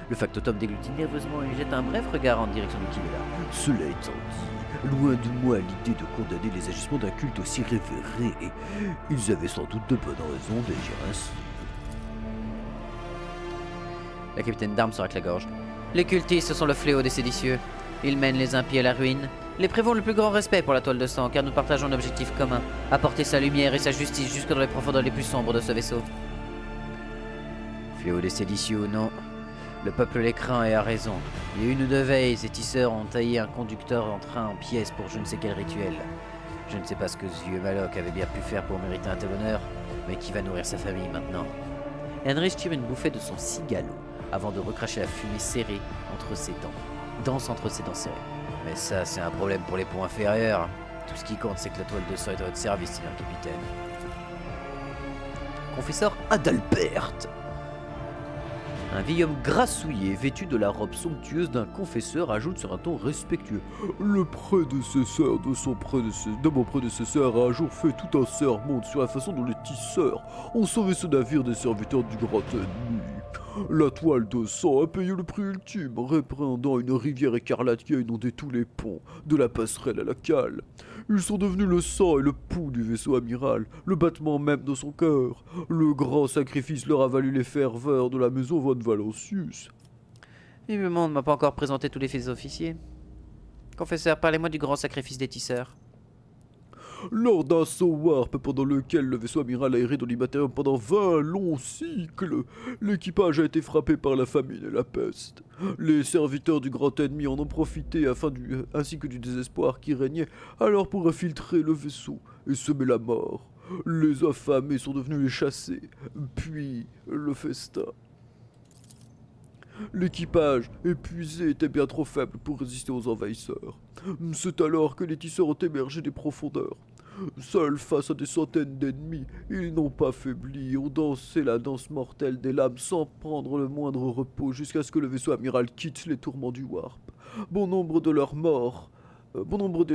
Le factotum déglutit nerveusement et jette un bref regard en direction de Kibela. Cela étant dit, loin de moi l'idée de condamner les agissements d'un culte aussi révéré. Ils avaient sans doute de bonnes raisons d'agir ainsi. La capitaine d'armes se racle la gorge. Les cultistes sont le fléau des séditieux. Ils mènent les impies à la ruine. Les prévons le plus grand respect pour la toile de sang, car nous partageons un objectif commun, apporter sa lumière et sa justice jusque dans les profondeurs les plus sombres de ce vaisseau. Fléau des séditieux ou non, le peuple les craint et a raison. Il y a une ou deux veilles, ces tisseurs ont taillé un conducteur en train en pièces pour je ne sais quel rituel. Je ne sais pas ce que ce vieux Maloc avait bien pu faire pour mériter un tel honneur, mais qui va nourrir sa famille maintenant. Henrich tire une bouffée de son cigalo, avant de recracher la fumée serrée entre ses dents. Danse entre ses dents serrées. Mais ça, c'est un problème pour les ponts inférieurs. Tout ce qui compte, c'est que la toile de sang est à votre service, seigneur capitaine. Confesseur Adalbert. Un vieil homme grassouillé, vêtu de la robe somptueuse d'un confesseur, ajoute sur un ton respectueux. Le prédécesseur de mon prédécesseur a un jour fait tout un sermon sur la façon dont les tisseurs ont sauvé ce navire des serviteurs du grand ennemi. La toile de sang a payé le prix ultime, répandant une rivière écarlate qui a inondé tous les ponts, de la passerelle à la cale. Ils sont devenus le sang et le pouls du vaisseau amiral, le battement même de son cœur. Le grand sacrifice leur a valu les ferveurs de la maison von Valancius. Visiblement, on ne m'a pas encore présenté tous les faits officiers. Confesseur, parlez-moi du grand sacrifice des tisseurs. Lors d'un saut warp pendant lequel le vaisseau amiral a erré dans l'immatérium pendant 20 longs cycles, l'équipage a été frappé par la famine et la peste. Les serviteurs du grand ennemi en ont profité ainsi que du désespoir qui régnait alors pour infiltrer le vaisseau et semer la mort. Les affamés sont devenus les chassés, puis le festin. L'équipage, épuisé, était bien trop faible pour résister aux envahisseurs. C'est alors que les tisseurs ont émergé des profondeurs. Seuls face à des centaines d'ennemis, ils n'ont pas faibli, ont dansé la danse mortelle des lames sans prendre le moindre repos jusqu'à ce que le vaisseau amiral quitte les tourments du Warp. Bon nombre des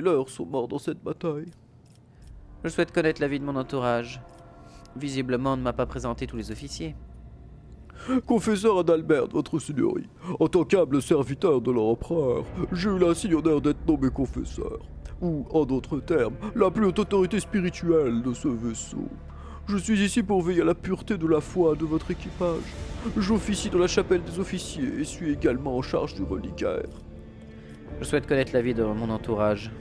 leurs sont morts dans cette bataille. Je souhaite connaître l'avis de mon entourage. Visiblement, on ne m'a pas présenté tous les officiers. Confesseur Adalbert, votre seigneurie, en tant qu'humble serviteur de l'empereur, j'ai eu l'insigne honneur d'être nommé confesseur, ou, en d'autres termes, la plus haute autorité spirituelle de ce vaisseau. Je suis ici pour veiller à la pureté de la foi de votre équipage. J'officie dans la chapelle des officiers et suis également en charge du reliquaire. Je souhaite connaître l'avis de mon entourage.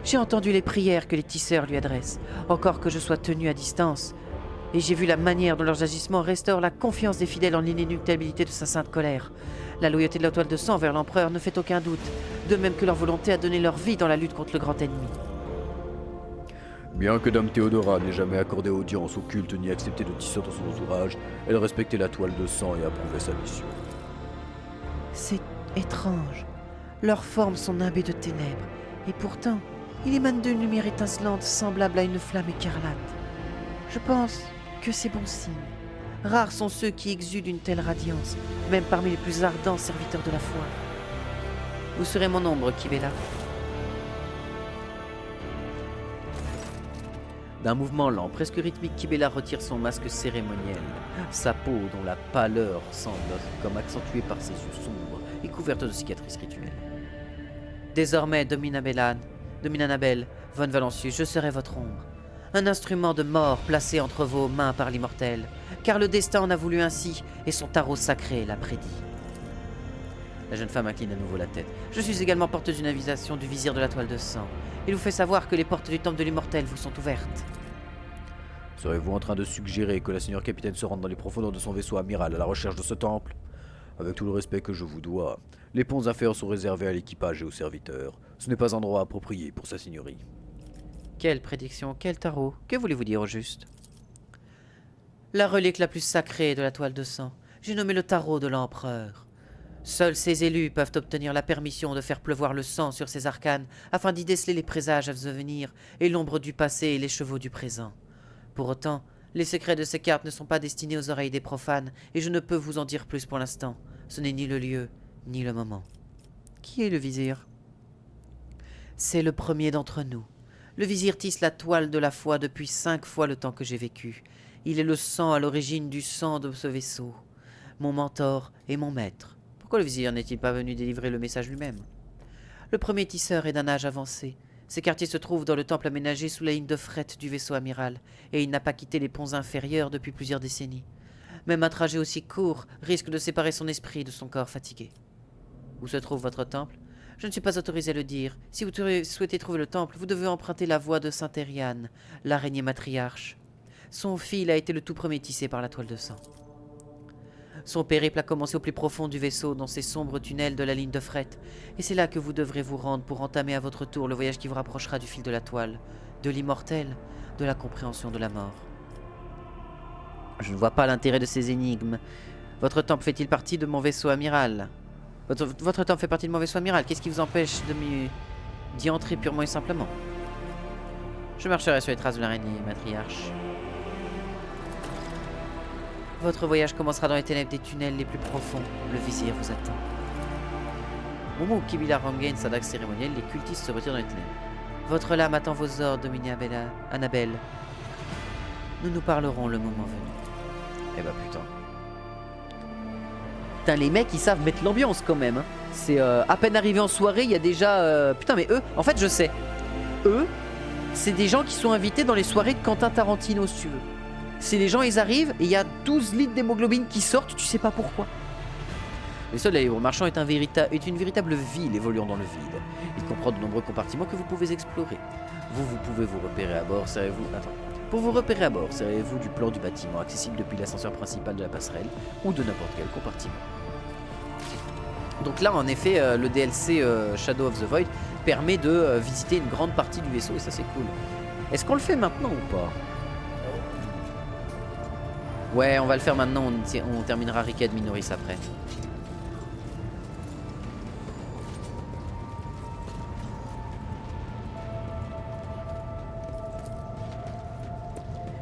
J'ai entendu les prières que les tisseurs lui adressent, encore que je sois tenu à distance. Et j'ai vu la manière dont leurs agissements restaurent la confiance des fidèles en l'inéluctabilité de sa sainte colère. La loyauté de la toile de sang vers l'empereur ne fait aucun doute, de même que leur volonté à donner leur vie dans la lutte contre le grand ennemi. Bien que Dame Théodora n'ait jamais accordé audience au culte ni accepté de tisseur dans son entourage, elle respectait la toile de sang et approuvait sa mission. C'est étrange. Leurs formes sont nimbées de ténèbres, et pourtant, il émane d'une lumière étincelante semblable à une flamme écarlate. Je pense que c'est bon signe. Rares sont ceux qui exudent une telle radiance, même parmi les plus ardents serviteurs de la foi. Vous serez mon ombre, Kibela. D'un mouvement lent, presque rythmique, Kibela retire son masque cérémoniel. Sa peau, dont la pâleur semble comme accentuée par ses yeux sombres, est couverte de cicatrices rituelles. Désormais, Dominanabel, von Valancius, je serai votre ombre. Un instrument de mort placé entre vos mains par l'immortel, car le destin en a voulu ainsi, et son tarot sacré l'a prédit. La jeune femme incline à nouveau la tête. Je suis également porteuse d'une invitation du vizir de la toile de sang. Il vous fait savoir que les portes du temple de l'immortel vous sont ouvertes. Serez-vous en train de suggérer que la seigneur capitaine se rende dans les profondeurs de son vaisseau amiral à la recherche de ce temple? Avec tout le respect que je vous dois, les ponts inférieurs sont réservés à l'équipage et aux serviteurs. Ce n'est pas un endroit approprié pour sa seigneurie. Quelle prédiction, quel tarot, que voulez-vous dire au juste? La relique la plus sacrée de la toile de sang, j'ai nommé le tarot de l'empereur. Seuls ses élus peuvent obtenir la permission de faire pleuvoir le sang sur ces arcanes afin d'y déceler les présages à venir et l'ombre du passé et les chevaux du présent. Pour autant, les secrets de ces cartes ne sont pas destinés aux oreilles des profanes et je ne peux vous en dire plus pour l'instant. Ce n'est ni le lieu, ni le moment. Qui est le vizir? C'est le premier d'entre nous. Le vizir tisse la toile de la foi depuis 5 fois le temps que j'ai vécu. Il est le sang à l'origine du sang de ce vaisseau. Mon mentor et mon maître. Pourquoi le vizir n'est-il pas venu délivrer le message lui-même? Le premier tisseur est d'un âge avancé. Ses quartiers se trouvent dans le temple aménagé sous la ligne de fret du vaisseau amiral, et il n'a pas quitté les ponts inférieurs depuis plusieurs décennies. Même un trajet aussi court risque de séparer son esprit de son corps fatigué. Où se trouve votre temple? Je ne suis pas autorisé à le dire. Si vous souhaitez trouver le temple, vous devez emprunter la voie de Sainte Eriane, l'araignée matriarche. Son fil a été le tout premier tissé par la toile de sang. Son périple a commencé au plus profond du vaisseau, dans ces sombres tunnels de la ligne de fret, et c'est là que vous devrez vous rendre pour entamer à votre tour le voyage qui vous rapprochera du fil de la toile, de l'immortel, de la compréhension de la mort. Je ne vois pas l'intérêt de ces énigmes. Votre temple fait-il partie de mon vaisseau amiral? Votre temple fait partie de mon vaisseau amiral. Qu'est-ce qui vous empêche d'y entrer purement et simplement? Je marcherai sur les traces de l'araignée matriarche. Votre voyage commencera dans les ténèbres des tunnels les plus profonds. Le vizir vous attend. Au moment où Kibela rengaine sa dague cérémonielle, les cultistes se retirent dans les ténèbres. Votre lame attend vos ordres, Dominanabel. Nous nous parlerons le moment venu. Eh bah putain. Putain, les mecs ils savent mettre l'ambiance quand même. Hein. C'est à peine arrivé en soirée, il y a déjà... Putain mais eux, en fait je sais. Eux, c'est des gens qui sont invités dans les soirées de Quentin Tarantino si tu veux. C'est les gens, ils arrivent et il y a 12 litres d'hémoglobine qui sortent, tu sais pas pourquoi. Le sol de la Libre Marchand est une véritable ville évoluant dans le vide. Il comprend de nombreux compartiments que vous pouvez explorer. Vous pouvez vous repérer à bord, servez-vous... Attends. Pour vous repérer à bord, servez-vous du plan du bâtiment accessible depuis l'ascenseur principal de la passerelle ou de n'importe quel compartiment. Donc là, en effet, le DLC Shadow of the Void permet de visiter une grande partie du vaisseau et ça c'est cool. Est-ce qu'on le fait maintenant ou pas? Ouais, on va le faire maintenant, on terminera Rickhead Minoris après. Et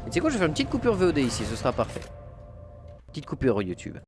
tu sais quoi, je vais faire une petite coupure VOD ici, ce sera parfait. Petite coupure YouTube.